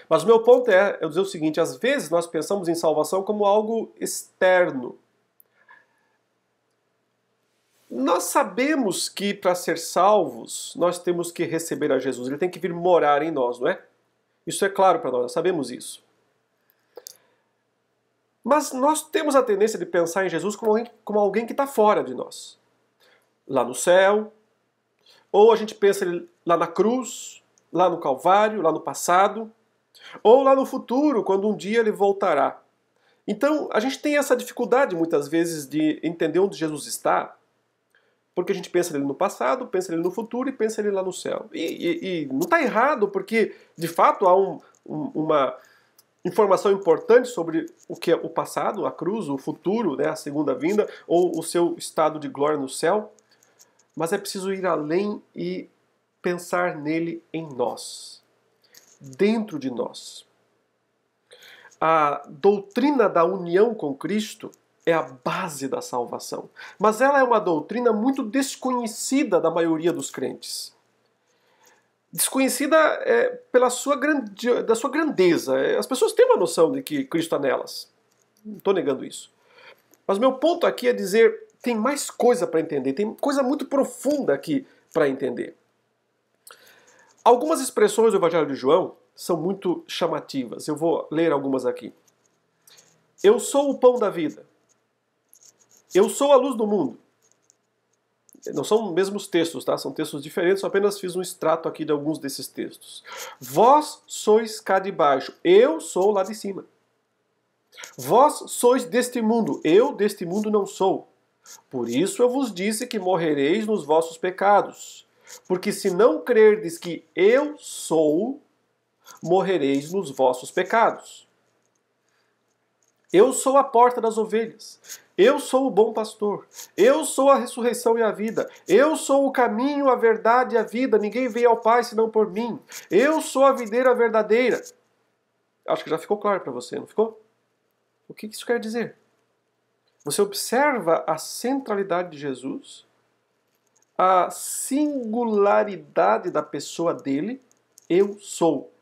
Mas o meu ponto é eu dizer o seguinte: às vezes nós pensamos em salvação como algo externo. Nós sabemos que para ser salvos, nós temos que receber a Jesus. Ele tem que vir morar em nós, não é? Isso é claro para nós sabemos isso. Mas nós temos a tendência de pensar em Jesus como alguém que está fora de nós. Lá no céu, ou a gente pensa ele lá na cruz, lá no Calvário, lá no passado, ou lá no futuro, quando um dia ele voltará. Então, a gente tem essa dificuldade muitas vezes de entender onde Jesus está, porque a gente pensa nele no passado, pensa nele no futuro e pensa nele lá no céu. E não está errado, porque de fato há uma informação importante sobre o que é o passado, a cruz, o futuro, né, a segunda vinda, ou o seu estado de glória no céu. Mas é preciso ir além e pensar nele em nós, dentro de nós. A doutrina da união com Cristo é a base da salvação. Mas ela é uma doutrina muito desconhecida da maioria dos crentes. Desconhecida da sua grandeza. As pessoas têm uma noção de que Cristo está nelas. Não estou negando isso. Mas meu ponto aqui é dizer, tem mais coisa para entender, tem coisa muito profunda aqui para entender. Algumas expressões do Evangelho de João são muito chamativas. Eu vou ler algumas aqui. Eu sou o pão da vida. Eu sou a luz do mundo. Não são os mesmos textos, tá? São textos diferentes, eu apenas fiz um extrato aqui de alguns desses textos. Vós sois cá de baixo, eu sou lá de cima. Vós sois deste mundo, eu deste mundo não sou. Por isso eu vos disse que morrereis nos vossos pecados. Porque se não crerdes que eu sou, morrereis nos vossos pecados. Eu sou a porta das ovelhas. Eu sou o bom pastor. Eu sou a ressurreição e a vida. Eu sou o caminho, a verdade e a vida. Ninguém veio ao Pai senão por mim. Eu sou a videira verdadeira. Acho que já ficou claro para você, não ficou? O que isso quer dizer? Você observa a centralidade de Jesus, a singularidade da pessoa dele. Eu sou.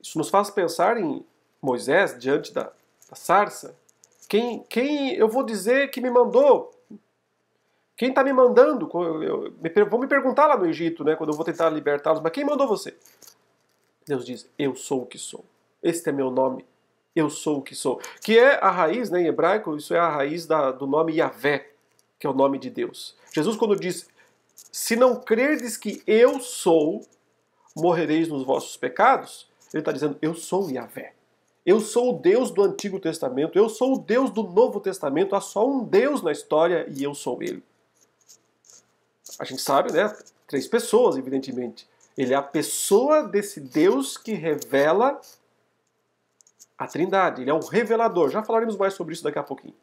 Isso nos faz pensar em Moisés diante da sarça. Quem eu vou dizer que me mandou? Quem está me mandando? Vão me perguntar lá no Egito, né, quando eu vou tentar libertá-los, mas quem mandou você? Deus diz, eu sou o que sou. Este é meu nome. Eu sou o que sou. Que é a raiz, né, em hebraico, isso é a raiz do nome Yahvé, que é o nome de Deus. Jesus, quando diz, se não crerdes que eu sou, morrereis nos vossos pecados, ele está dizendo, eu sou Yahvé. Eu sou o Deus do Antigo Testamento, eu sou o Deus do Novo Testamento, há só um Deus na história e eu sou Ele. A gente sabe, né? 3 pessoas, evidentemente. Ele é a pessoa desse Deus que revela a Trindade. Ele é um revelador. Já falaremos mais sobre isso daqui a pouquinho.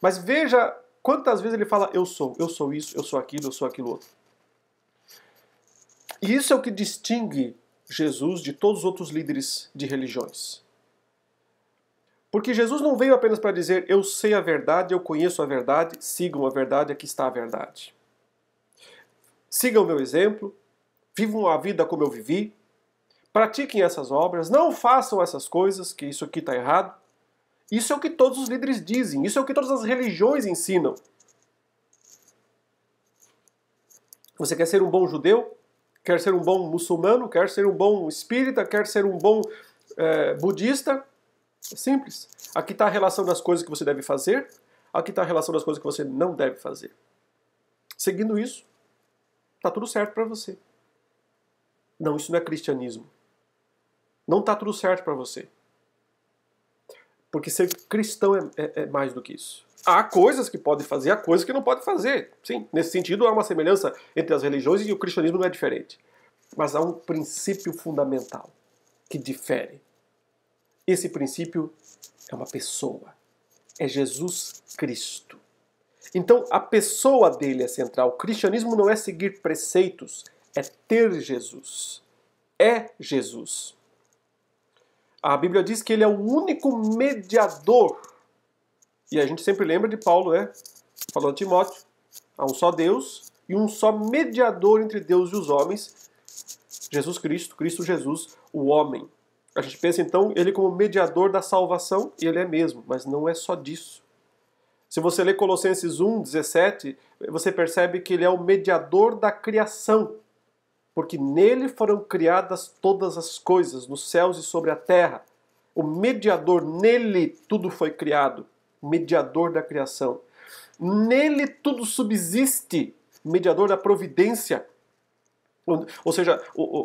Mas veja quantas vezes ele fala eu sou isso, eu sou aquilo outro. E isso é o que distingue Jesus de todos os outros líderes de religiões. Porque Jesus não veio apenas para dizer eu sei a verdade, eu conheço a verdade, sigam a verdade, aqui está a verdade. Sigam o meu exemplo, vivam a vida como eu vivi, pratiquem essas obras, não façam essas coisas, que isso aqui está errado. Isso é o que todos os líderes dizem, isso é o que todas as religiões ensinam. Você quer ser um bom judeu? Quer ser um bom muçulmano? Quer ser um bom espírita? Quer ser um bom budista? É simples. Aqui está a relação das coisas que você deve fazer. Aqui está a relação das coisas que você não deve fazer. Seguindo isso, está tudo certo para você. Não, isso não é cristianismo. Não está tudo certo para você. Porque ser cristão é mais do que isso. Há coisas que pode fazer, há coisas que não pode fazer. Sim, nesse sentido há uma semelhança entre as religiões e o cristianismo não é diferente. Mas há um princípio fundamental que difere. Esse princípio é uma pessoa. É Jesus Cristo. Então a pessoa dele é central. O cristianismo não é seguir preceitos, é ter Jesus. É Jesus. A Bíblia diz que ele é o único mediador. E a gente sempre lembra de Paulo, né? Falando a Timóteo. Há um só Deus e um só mediador entre Deus e os homens, Jesus Cristo, Cristo Jesus, o homem. A gente pensa então ele como mediador da salvação, e ele é mesmo, mas não é só disso. Se você ler Colossenses 1:17, você percebe que ele é o mediador da criação, porque nele foram criadas todas as coisas, nos céus e sobre a terra. O mediador, nele tudo foi criado, mediador da criação. Nele tudo subsiste, mediador da providência. Ou seja,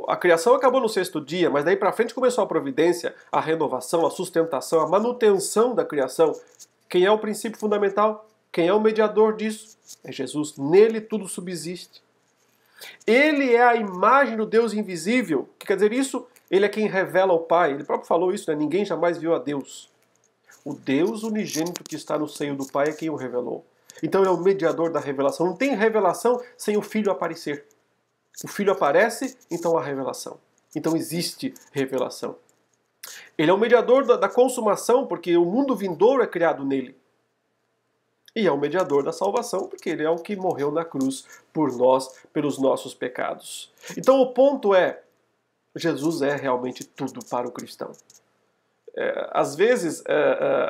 a criação acabou no sexto dia, mas daí para frente começou a providência, a renovação, a sustentação, a manutenção da criação. Quem é o princípio fundamental? Quem é o mediador disso? É Jesus. Nele tudo subsiste. Ele é a imagem do Deus invisível. O que quer dizer isso? Ele é quem revela o Pai. Ele próprio falou isso, né? Ninguém jamais viu a Deus. O Deus unigênito que está no seio do Pai é quem o revelou. Então ele é o mediador da revelação. Não tem revelação sem o Filho aparecer. O Filho aparece, então há revelação. Então existe revelação. Ele é o mediador da consumação, porque o mundo vindouro é criado nele. E é o mediador da salvação, porque ele é o que morreu na cruz por nós, pelos nossos pecados. Então o ponto é, Jesus é realmente tudo para o cristão. Às vezes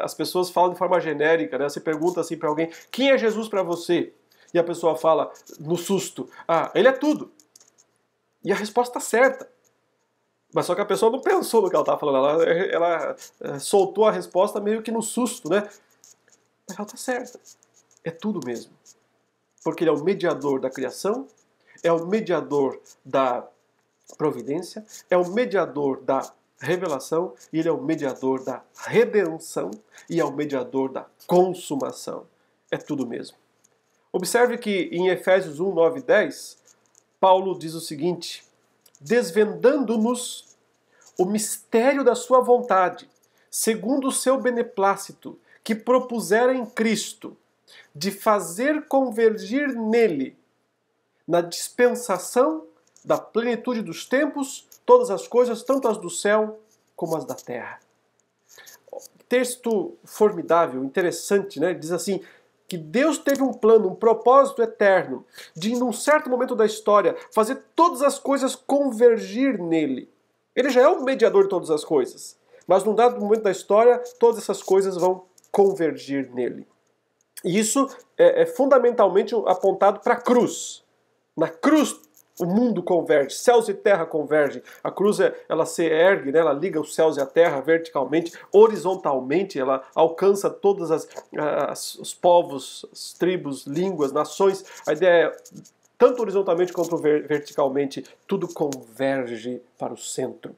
as pessoas falam de forma genérica, né? Você pergunta assim para alguém, quem é Jesus para você? E a pessoa fala, no susto, ele é tudo. E a resposta está certa. Mas só que a pessoa não pensou no que ela estava falando, ela soltou a resposta meio que no susto, né? Mas ela está certa. É tudo mesmo. Porque ele é o mediador da criação, é o mediador da providência, é o mediador da revelação, e ele é o mediador da redenção, e é o mediador da consumação. É tudo mesmo. Observe que em Efésios 1, 9 e 10, Paulo diz o seguinte, desvendando-nos o mistério da sua vontade, segundo o seu beneplácito, que propusera em Cristo, de fazer convergir nele, na dispensação da plenitude dos tempos, todas as coisas, tanto as do céu como as da terra. Texto formidável, interessante, né? Diz assim, que Deus teve um plano, um propósito eterno, de, num certo momento da história, fazer todas as coisas convergir nele. Ele já é o mediador de todas as coisas, mas num dado momento da história, todas essas coisas vão convergir nele. E isso é fundamentalmente apontado para a cruz. Na cruz, o mundo converge, céus e terra convergem. A cruz, ela se ergue, né? Ela liga os céus e a terra verticalmente, horizontalmente, ela alcança todos os povos, as tribos, línguas, nações. A ideia é, tanto horizontalmente quanto verticalmente, tudo converge para o centro.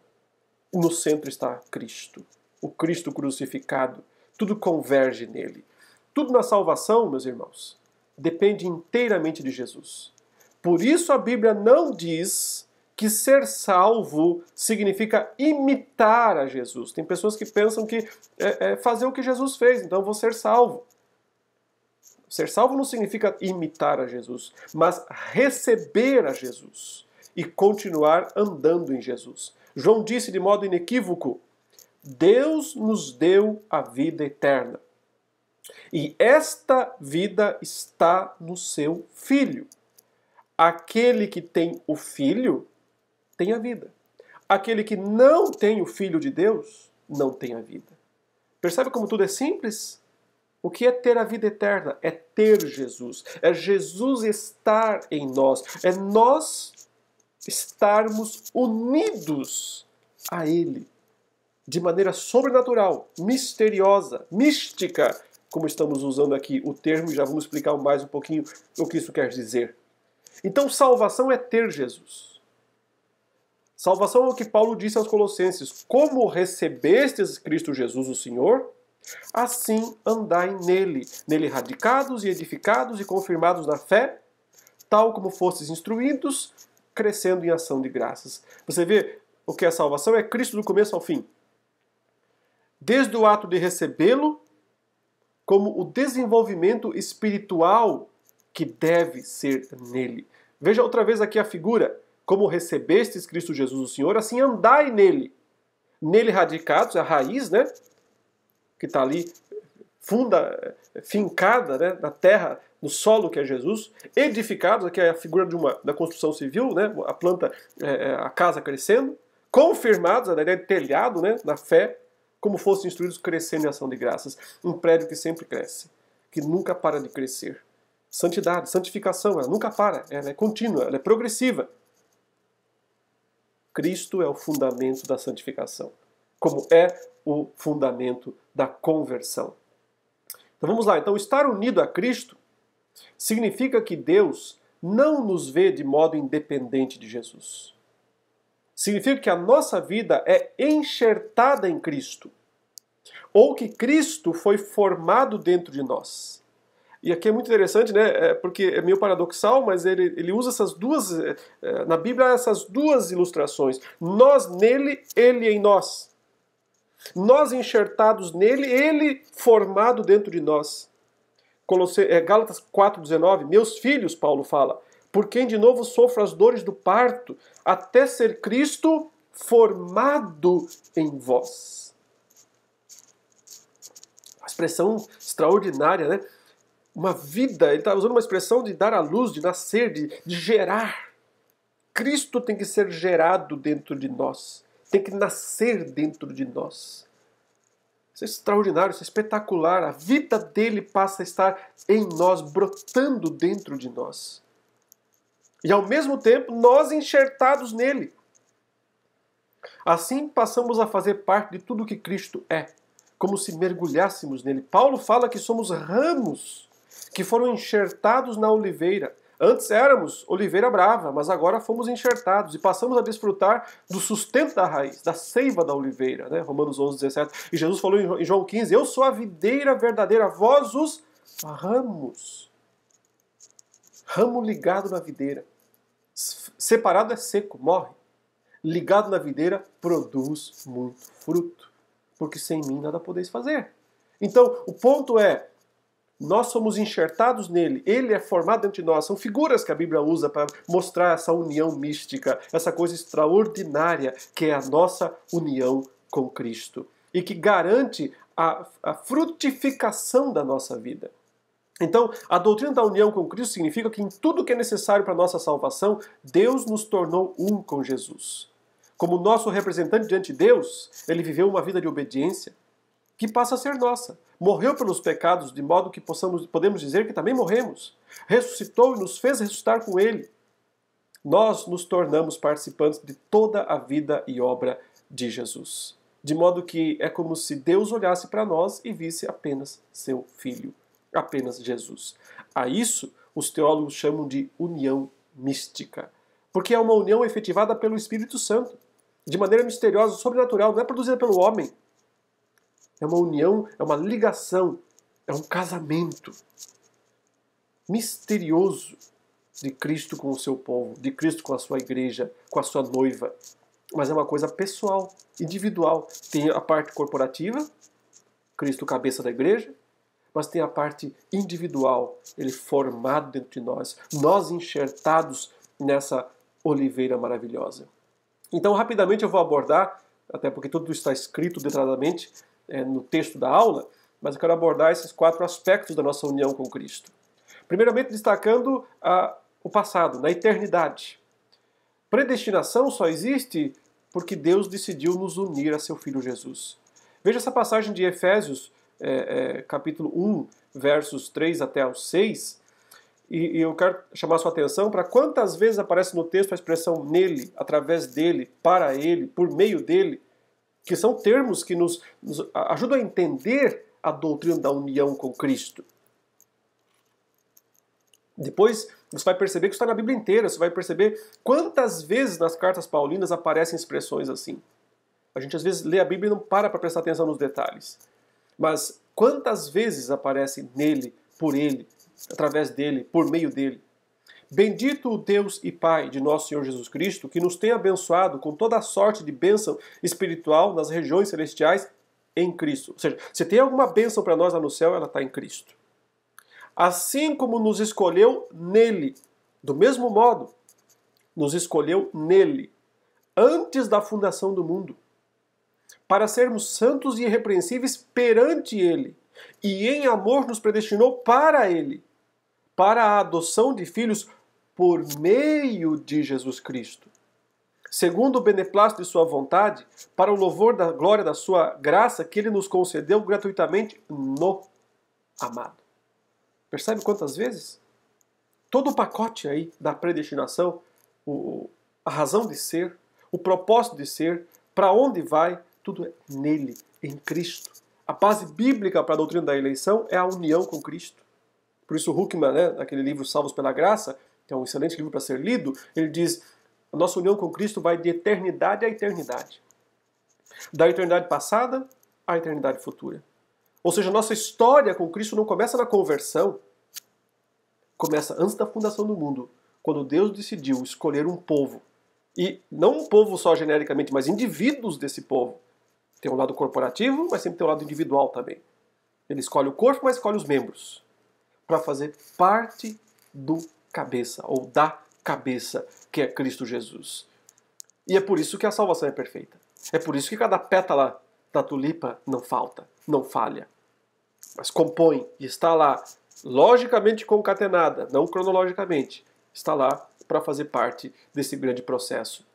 No centro está Cristo, o Cristo crucificado. Tudo converge nele. Tudo na salvação, meus irmãos, depende inteiramente de Jesus. Por isso a Bíblia não diz que ser salvo significa imitar a Jesus. Tem pessoas que pensam que é fazer o que Jesus fez, então eu vou ser salvo. Ser salvo não significa imitar a Jesus, mas receber a Jesus e continuar andando em Jesus. João disse de modo inequívoco, Deus nos deu a vida eterna. E esta vida está no seu Filho. Aquele que tem o Filho tem a vida. Aquele que não tem o Filho de Deus não tem a vida. Percebe como tudo é simples? O que é ter a vida eterna? É ter Jesus. É Jesus estar em nós. É nós estarmos unidos a Ele. De maneira sobrenatural, misteriosa, mística, como estamos usando aqui o termo, e já vamos explicar mais um pouquinho o que isso quer dizer. Então, salvação é ter Jesus. Salvação é o que Paulo disse aos Colossenses. Como recebestes Cristo Jesus, o Senhor, assim andai nele. Nele radicados e edificados e confirmados na fé, tal como fostes instruídos, crescendo em ação de graças. Você vê o que é salvação? É Cristo do começo ao fim. Desde o ato de recebê-lo, como o desenvolvimento espiritual que deve ser nele. Veja outra vez aqui a figura. como recebestes Cristo Jesus o Senhor, assim andai nele. Nele radicados, é a raiz, né? Que está ali fincada, né, na terra, no solo que é Jesus, edificados, que é a figura da construção civil, né, a planta, a casa crescendo, confirmados, a ideia de telhado, né, na fé, como fossem instruídos, crescendo em ação de graças. Um prédio que sempre cresce, que nunca para de crescer. Santidade, santificação, ela nunca para, ela é contínua, ela é progressiva. Cristo é o fundamento da santificação, como é o fundamento da conversão. Então vamos lá, então estar unido a Cristo significa que Deus não nos vê de modo independente de Jesus. Significa que a nossa vida é enxertada em Cristo, ou que Cristo foi formado dentro de nós. E aqui é muito interessante, né? Porque é meio paradoxal, mas ele usa essas duas, na Bíblia, essas duas ilustrações. Nós nele, ele em nós. Nós enxertados nele, ele formado dentro de nós. Gálatas 4,19, meus filhos, Paulo fala, por quem de novo sofro as dores do parto, até ser Cristo formado em vós. Uma expressão extraordinária, né? Uma vida, ele está usando uma expressão de dar à luz, de nascer, de gerar. Cristo tem que ser gerado dentro de nós. Tem que nascer dentro de nós. Isso é extraordinário, isso é espetacular. A vida dele passa a estar em nós, brotando dentro de nós. E ao mesmo tempo, nós enxertados nele. Assim passamos a fazer parte de tudo que Cristo é, como se mergulhássemos nele. Paulo fala que somos ramos que foram enxertados na oliveira. Antes éramos oliveira brava, mas agora fomos enxertados e passamos a desfrutar do sustento da raiz, da seiva da oliveira, né? Romanos 11:17. E Jesus falou em João 15, eu sou a videira verdadeira, vós os ramos. Ramo ligado na videira. Separado é seco, morre. Ligado na videira, produz muito fruto. Porque sem mim nada podeis fazer. Então, o ponto é, nós somos enxertados nele, ele é formado dentro de nós. São figuras que a Bíblia usa para mostrar essa união mística, essa coisa extraordinária que é a nossa união com Cristo. E que garante a frutificação da nossa vida. Então, a doutrina da união com Cristo significa que em tudo que é necessário para a nossa salvação, Deus nos tornou um com Jesus. Como nosso representante diante de Deus, ele viveu uma vida de obediência que passa a ser nossa. Morreu pelos pecados, de modo que podemos dizer que também morremos. Ressuscitou e nos fez ressuscitar com ele. Nós nos tornamos participantes de toda a vida e obra de Jesus. De modo que é como se Deus olhasse para nós e visse apenas seu Filho. Apenas Jesus. A isso os teólogos chamam de união mística. Porque é uma união efetivada pelo Espírito Santo. De maneira misteriosa, sobrenatural, não é produzida pelo homem. É uma união, é uma ligação, é um casamento misterioso de Cristo com o seu povo, de Cristo com a sua igreja, com a sua noiva. Mas é uma coisa pessoal, individual. Tem a parte corporativa, Cristo cabeça da igreja, mas tem a parte individual, ele formado dentro de nós enxertados nessa oliveira maravilhosa. Então, rapidamente eu vou abordar, até porque tudo está escrito detalhadamente no texto da aula, mas eu quero abordar esses 4 aspectos da nossa união com Cristo. Primeiramente, destacando o passado, na eternidade. Predestinação só existe porque Deus decidiu nos unir a seu Filho Jesus. Veja essa passagem de Efésios, capítulo 1, versos 3 até aos 6, e eu quero chamar a sua atenção para quantas vezes aparece no texto a expressão nele, através dele, para ele, por meio dele, que são termos que nos ajudam a entender a doutrina da união com Cristo. Depois você vai perceber que isso está na Bíblia inteira, você vai perceber quantas vezes nas cartas paulinas aparecem expressões assim. A gente às vezes lê a Bíblia e não para prestar atenção nos detalhes. Mas quantas vezes aparece nele, por ele, através dele, por meio dele? Bendito o Deus e Pai de nosso Senhor Jesus Cristo, que nos tem abençoado com toda a sorte de bênção espiritual nas regiões celestiais em Cristo. Ou seja, se tem alguma bênção para nós lá no céu, ela está em Cristo. Assim como nos escolheu nele, do mesmo modo, nos escolheu nele, antes da fundação do mundo, para sermos santos e irrepreensíveis perante ele, e em amor nos predestinou para ele, para a adoção de filhos por meio de Jesus Cristo, segundo o beneplácito de sua vontade, para o louvor da glória da sua graça que ele nos concedeu gratuitamente no amado. Percebe quantas vezes? Todo o pacote aí da predestinação, a razão de ser, o propósito de ser, para onde vai, tudo é nele, em Cristo. A base bíblica para a doutrina da eleição é a união com Cristo. Por isso Huckman, naquele livro Salvos pela Graça, que é um excelente livro para ser lido, ele diz: a nossa união com Cristo vai de eternidade a eternidade. Da eternidade passada à eternidade futura. Ou seja, a nossa história com Cristo não começa na conversão, começa antes da fundação do mundo, quando Deus decidiu escolher um povo. E não um povo só genericamente, mas indivíduos desse povo. Tem um lado corporativo, mas sempre tem um lado individual também. Ele escolhe o corpo, mas escolhe os membros, para fazer parte do cabeça, ou da cabeça, que é Cristo Jesus. E é por isso que a salvação é perfeita. É por isso que cada pétala da tulipa não falta, não falha. Mas compõe e está lá, logicamente concatenada, não cronologicamente. Está lá para fazer parte desse grande processo.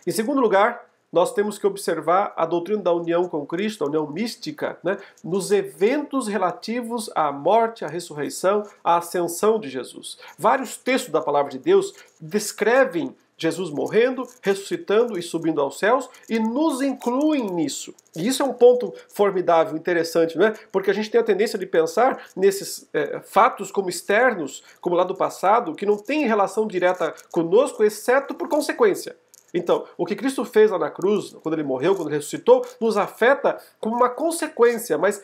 Em segundo lugar, nós temos que observar a doutrina da união com Cristo, a união mística, nos eventos relativos à morte, à ressurreição, à ascensão de Jesus. Vários textos da palavra de Deus descrevem Jesus morrendo, ressuscitando e subindo aos céus e nos incluem nisso. E isso é um ponto formidável, interessante, não é? Porque a gente tem a tendência de pensar nesses fatos como externos, como lá do passado, que não tem relação direta conosco, exceto por consequência. Então, o que Cristo fez lá na cruz, quando ele morreu, quando ele ressuscitou, nos afeta como uma consequência, mas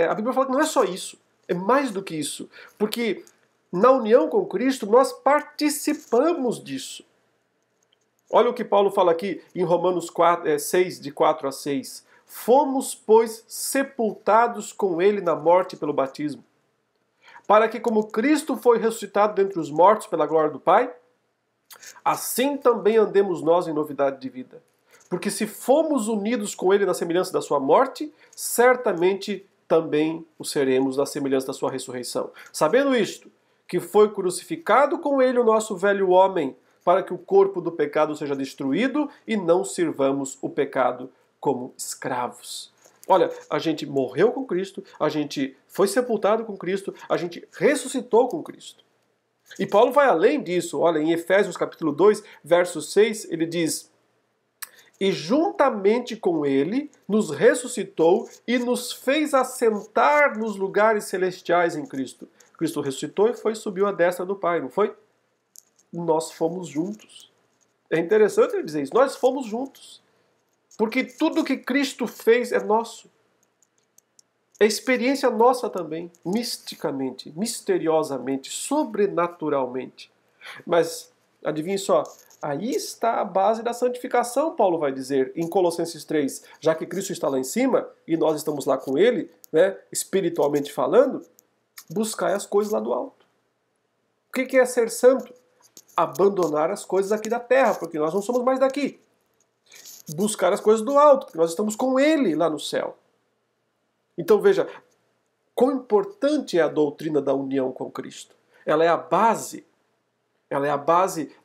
a Bíblia fala que não é só isso, é mais do que isso. Porque na união com Cristo, nós participamos disso. Olha o que Paulo fala aqui em Romanos 6, de 4 a 6. Fomos, pois, sepultados com ele na morte pelo batismo, para que, como Cristo foi ressuscitado dentre os mortos pela glória do Pai, assim também andemos nós em novidade de vida. Porque se fomos unidos com ele na semelhança da sua morte, certamente também o seremos na semelhança da sua ressurreição. Sabendo isto, que foi crucificado com ele o nosso velho homem, para que o corpo do pecado seja destruído e não sirvamos o pecado como escravos. Olha, a gente morreu com Cristo, a gente foi sepultado com Cristo, a gente ressuscitou com Cristo. E Paulo vai além disso. Olha, em Efésios capítulo 2, verso 6, ele diz: e juntamente com ele nos ressuscitou e nos fez assentar nos lugares celestiais em Cristo. Cristo ressuscitou e subiu à destra do Pai, não foi? Nós fomos juntos. É interessante ele dizer isso. Nós fomos juntos. Porque tudo que Cristo fez é nosso. É experiência nossa também, misticamente, misteriosamente, sobrenaturalmente. Mas, adivinhe só, aí está a base da santificação, Paulo vai dizer em Colossenses 3. Já que Cristo está lá em cima e nós estamos lá com ele, espiritualmente falando, buscai as coisas lá do alto. O que é ser santo? Abandonar as coisas aqui da terra, porque nós não somos mais daqui. Buscar as coisas do alto, porque nós estamos com ele lá no céu. Então veja, quão importante é a doutrina da união com Cristo. Ela é a base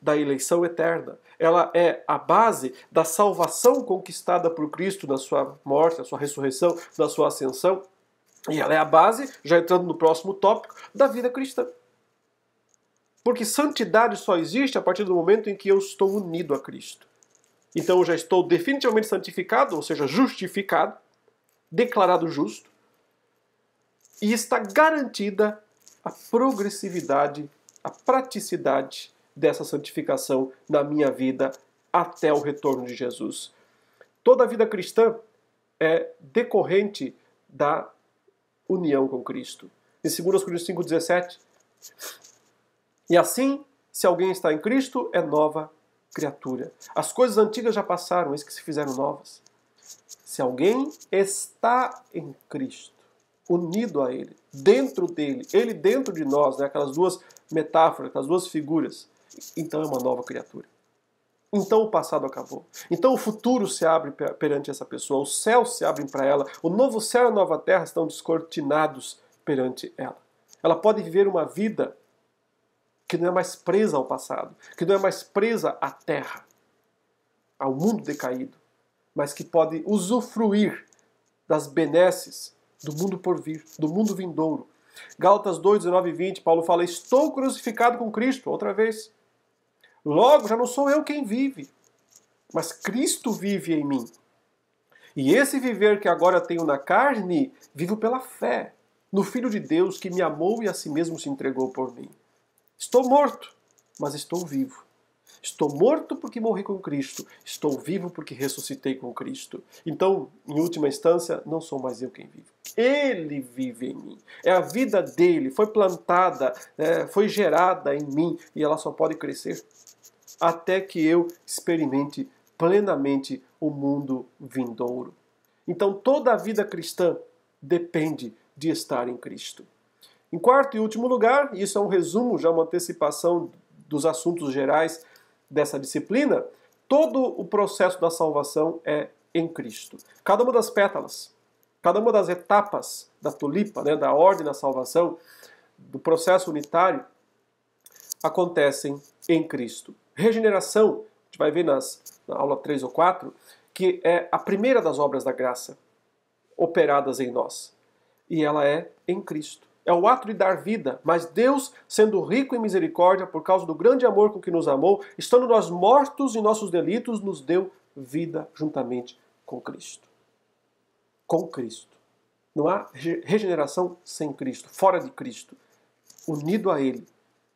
da eleição eterna. Ela é a base da salvação conquistada por Cristo na sua morte, na sua ressurreição, na sua ascensão. E ela é a base, já entrando no próximo tópico, da vida cristã. Porque santidade só existe a partir do momento em que eu estou unido a Cristo. Então eu já estou definitivamente santificado, ou seja, justificado, declarado justo, e está garantida a progressividade, a praticidade dessa santificação na minha vida até o retorno de Jesus. Toda a vida cristã é decorrente da união com Cristo. Em 2 Coríntios 5,17, e assim, se alguém está em Cristo, é nova criatura. As coisas antigas já passaram, eis que se fizeram novas. Se alguém está em Cristo, unido a Ele, dentro dele, Ele dentro de nós, aquelas duas metáforas, aquelas duas figuras. então é uma nova criatura. Então o passado acabou. Então o futuro se abre perante essa pessoa, os céus se abrem para ela, o novo céu e a nova terra estão descortinados perante ela. Ela pode viver uma vida que não é mais presa ao passado, que não é mais presa à terra, ao mundo decaído, mas que pode usufruir das benesses do mundo por vir, do mundo vindouro. Gálatas 2, 19 e 20, Paulo fala: estou crucificado com Cristo, outra vez. Logo, já não sou eu quem vive, mas Cristo vive em mim. E esse viver que agora tenho na carne, vivo pela fé no Filho de Deus que me amou e a si mesmo se entregou por mim. Estou morto, mas estou vivo. Estou morto porque morri com Cristo. Estou vivo porque ressuscitei com Cristo. Então, em última instância, não sou mais eu quem vive. Ele vive em mim. É a vida dele, foi plantada, foi gerada em mim e ela só pode crescer até que eu experimente plenamente o mundo vindouro. Então, toda a vida cristã depende de estar em Cristo. Em quarto e último lugar, isso é um resumo, já uma antecipação dos assuntos gerais dessa disciplina, todo o processo da salvação é em Cristo. Cada uma das pétalas, cada uma das etapas da tulipa, da ordem da salvação, do processo unitário, acontecem em Cristo. Regeneração, a gente vai ver na aula 3 ou 4, que é a primeira das obras da graça operadas em nós. E ela é em Cristo. É o ato de dar vida, mas Deus, sendo rico em misericórdia, por causa do grande amor com que nos amou, estando nós mortos em nossos delitos, nos deu vida juntamente com Cristo. Com Cristo. Não há regeneração sem Cristo, fora de Cristo. Unido a Ele,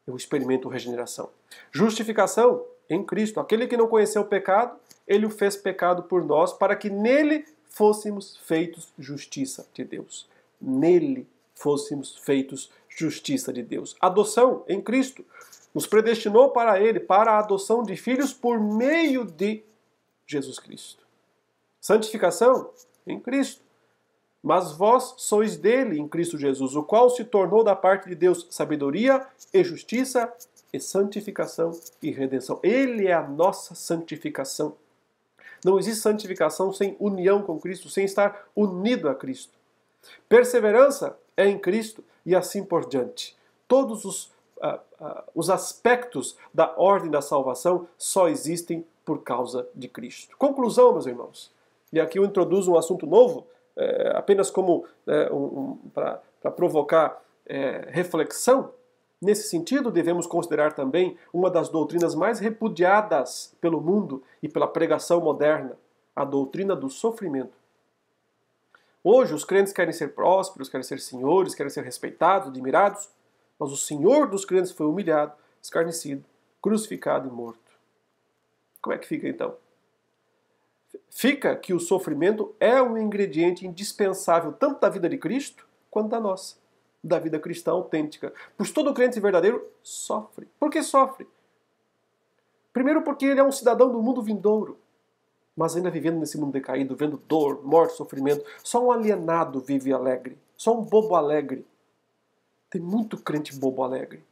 eu experimento regeneração. Justificação em Cristo. Aquele que não conheceu o pecado, Ele o fez pecado por nós, para que nele fôssemos feitos justiça de Deus. Nele fôssemos feitos justiça de Deus. Adoção em Cristo. Nos predestinou para Ele, para a adoção de filhos por meio de Jesus Cristo. Santificação em Cristo. Mas vós sois dele em Cristo Jesus, o qual se tornou da parte de Deus sabedoria e justiça e santificação e redenção. Ele é a nossa santificação. Não existe santificação sem união com Cristo, sem estar unido a Cristo. Perseverança é em Cristo e assim por diante. Todos os aspectos da ordem da salvação só existem por causa de Cristo. Conclusão, meus irmãos. E aqui eu introduzo um assunto novo, apenas como para provocar reflexão. Nesse sentido, devemos considerar também uma das doutrinas mais repudiadas pelo mundo e pela pregação moderna, a doutrina do sofrimento. Hoje, os crentes querem ser prósperos, querem ser senhores, querem ser respeitados, admirados, mas o Senhor dos crentes foi humilhado, escarnecido, crucificado e morto. Como é que fica então? Fica que o sofrimento é um ingrediente indispensável tanto da vida de Cristo quanto da nossa, da vida cristã autêntica. Pois todo crente verdadeiro sofre. Por que sofre? Primeiro porque ele é um cidadão do mundo vindouro, mas ainda vivendo nesse mundo decaído, vendo dor, morte, sofrimento. Só um alienado vive alegre, só um bobo alegre. Tem muito crente bobo alegre.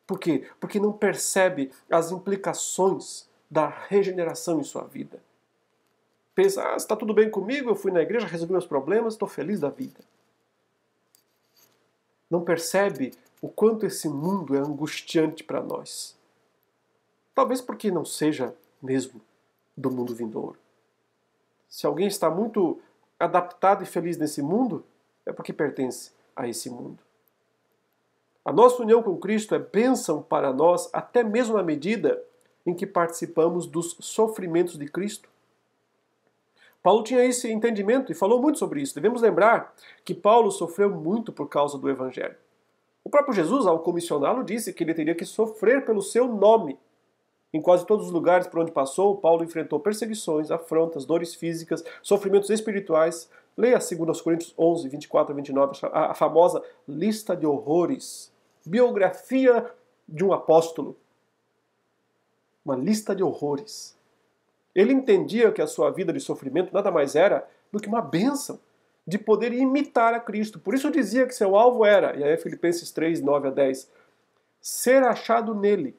Por quê? Porque não percebe as implicações da regeneração em sua vida. Pensa, está tudo bem comigo, eu fui na igreja, resolvi meus problemas, estou feliz da vida. Não percebe o quanto esse mundo é angustiante para nós. Talvez porque não seja mesmo do mundo vindouro. Se alguém está muito adaptado e feliz nesse mundo, é porque pertence a esse mundo. A nossa união com Cristo é bênção para nós, até mesmo na medida em que participamos dos sofrimentos de Cristo. Paulo tinha esse entendimento e falou muito sobre isso. Devemos lembrar que Paulo sofreu muito por causa do Evangelho. O próprio Jesus, ao comissioná-lo, disse que ele teria que sofrer pelo seu nome. Em quase todos os lugares por onde passou, Paulo enfrentou perseguições, afrontas, dores físicas, sofrimentos espirituais. Leia 2 Coríntios 11, 24 a 29, a famosa lista de horrores. Biografia de um apóstolo. Uma lista de horrores. Ele entendia que a sua vida de sofrimento nada mais era do que uma bênção de poder imitar a Cristo. Por isso dizia que seu alvo era, e aí Filipenses 3, 9 a 10, ser achado nele,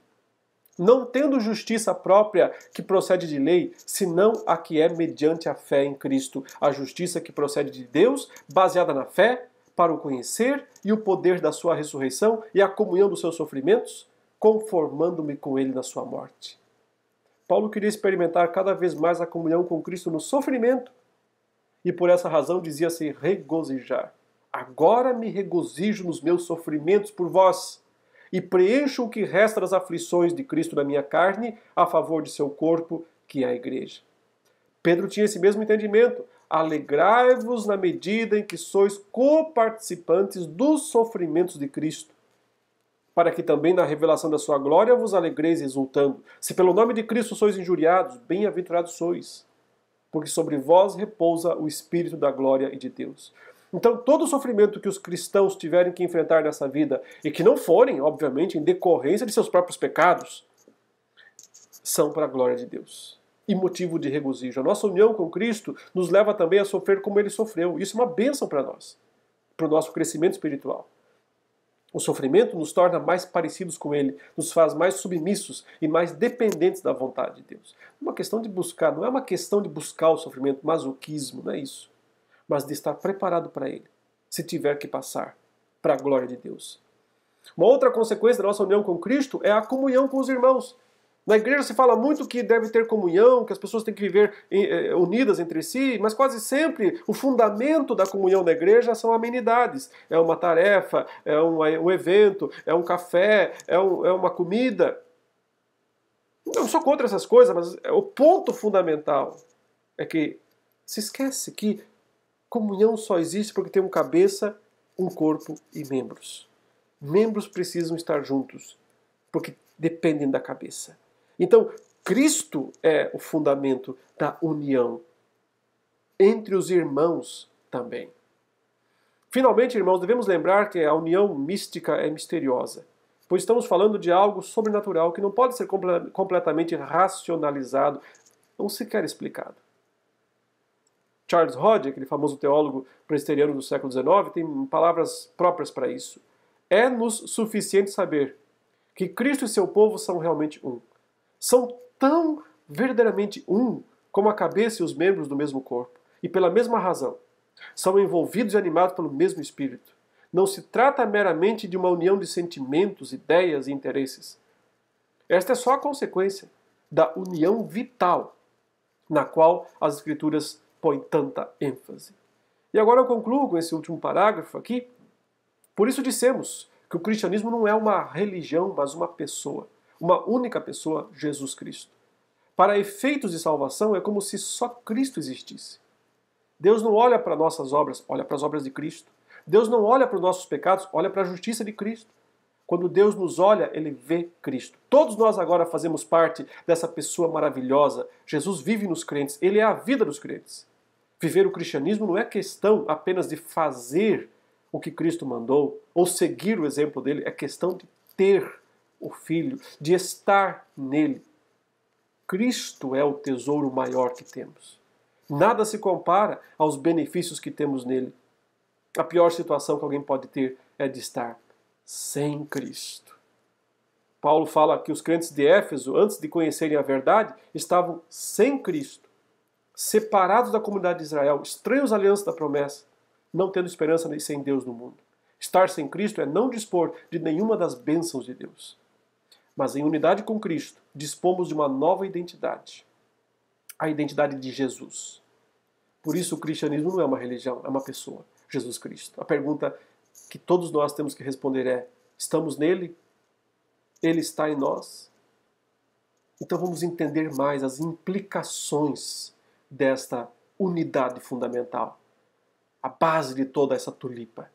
não tendo justiça própria que procede de lei, senão a que é mediante a fé em Cristo, a justiça que procede de Deus, baseada na fé, para o conhecer e o poder da sua ressurreição e a comunhão dos seus sofrimentos, conformando-me com ele na sua morte. Paulo queria experimentar cada vez mais a comunhão com Cristo no sofrimento e por essa razão dizia-se regozijar. Agora me regozijo nos meus sofrimentos por vós e preencho o que resta das aflições de Cristo na minha carne a favor de seu corpo, que é a igreja. Pedro tinha esse mesmo entendimento. Alegrai-vos na medida em que sois coparticipantes dos sofrimentos de Cristo, para que também na revelação da sua glória vos alegreis exultando. Se pelo nome de Cristo sois injuriados, bem-aventurados sois, porque sobre vós repousa o Espírito da glória e de Deus. Então, todo sofrimento que os cristãos tiverem que enfrentar nessa vida, e que não forem, obviamente, em decorrência de seus próprios pecados, são para a glória de Deus e motivo de regozijo. A nossa união com Cristo nos leva também a sofrer como Ele sofreu. Isso é uma bênção para nós, para o nosso crescimento espiritual. O sofrimento nos torna mais parecidos com Ele, nos faz mais submissos e mais dependentes da vontade de Deus. Uma questão de buscar, não é uma questão de buscar o sofrimento, masoquismo, não é isso. Mas de estar preparado para Ele, se tiver que passar, para a glória de Deus. Uma outra consequência da nossa união com Cristo é a comunhão com os irmãos. Na igreja se fala muito que deve ter comunhão, que as pessoas têm que viver unidas entre si, mas quase sempre o fundamento da comunhão da igreja são amenidades. É uma tarefa, é um evento, é um café, é uma comida. Não sou contra essas coisas, mas o ponto fundamental é que se esquece que comunhão só existe porque tem um cabeça, um corpo e membros. Membros precisam estar juntos, porque dependem da cabeça. Então, Cristo é o fundamento da união entre os irmãos também. Finalmente, irmãos, devemos lembrar que a união mística é misteriosa, pois estamos falando de algo sobrenatural que não pode ser completamente racionalizado, ou sequer explicado. Charles Hodge, aquele famoso teólogo presbiteriano do século XIX, tem palavras próprias para isso. É-nos suficiente saber que Cristo e seu povo são realmente um. São tão verdadeiramente um como a cabeça e os membros do mesmo corpo. E pela mesma razão, são envolvidos e animados pelo mesmo Espírito. Não se trata meramente de uma união de sentimentos, ideias e interesses. Esta é só a consequência da união vital na qual as Escrituras põem tanta ênfase. E agora eu concluo com esse último parágrafo aqui. Por isso dissemos que o cristianismo não é uma religião, mas uma pessoa. Uma única pessoa, Jesus Cristo. Para efeitos de salvação, é como se só Cristo existisse. Deus não olha para nossas obras, olha para as obras de Cristo. Deus não olha para os nossos pecados, olha para a justiça de Cristo. Quando Deus nos olha, Ele vê Cristo. Todos nós agora fazemos parte dessa pessoa maravilhosa. Jesus vive nos crentes, Ele é a vida dos crentes. Viver o cristianismo não é questão apenas de fazer o que Cristo mandou, ou seguir o exemplo dele, é questão de ter o Filho, de estar nele. Cristo é o tesouro maior que temos. Nada se compara aos benefícios que temos nele. A pior situação que alguém pode ter é de estar sem Cristo. Paulo fala que os crentes de Éfeso, antes de conhecerem a verdade, estavam sem Cristo, separados da comunidade de Israel, estranhos à aliança da promessa, não tendo esperança nem sem Deus no mundo. Estar sem Cristo é não dispor de nenhuma das bênçãos de Deus. Mas em unidade com Cristo, dispomos de uma nova identidade. A identidade de Jesus. Por isso o cristianismo não é uma religião, é uma pessoa, Jesus Cristo. A pergunta que todos nós temos que responder é: estamos nele? Ele está em nós? Então vamos entender mais as implicações desta unidade fundamental. A base de toda essa tulipa,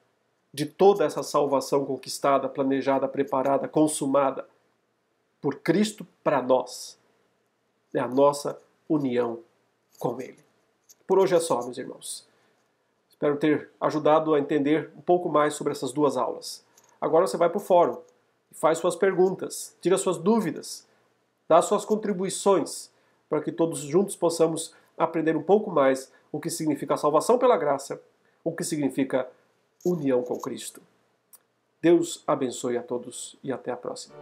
de toda essa salvação conquistada, planejada, preparada, consumada por Cristo para nós. É a nossa união com Ele. Por hoje é só, meus irmãos. Espero ter ajudado a entender um pouco mais sobre essas duas aulas. Agora você vai para o fórum e faz suas perguntas, tira suas dúvidas, dá suas contribuições, para que todos juntos possamos aprender um pouco mais o que significa a salvação pela graça, o que significa união com Cristo. Deus abençoe a todos e até a próxima.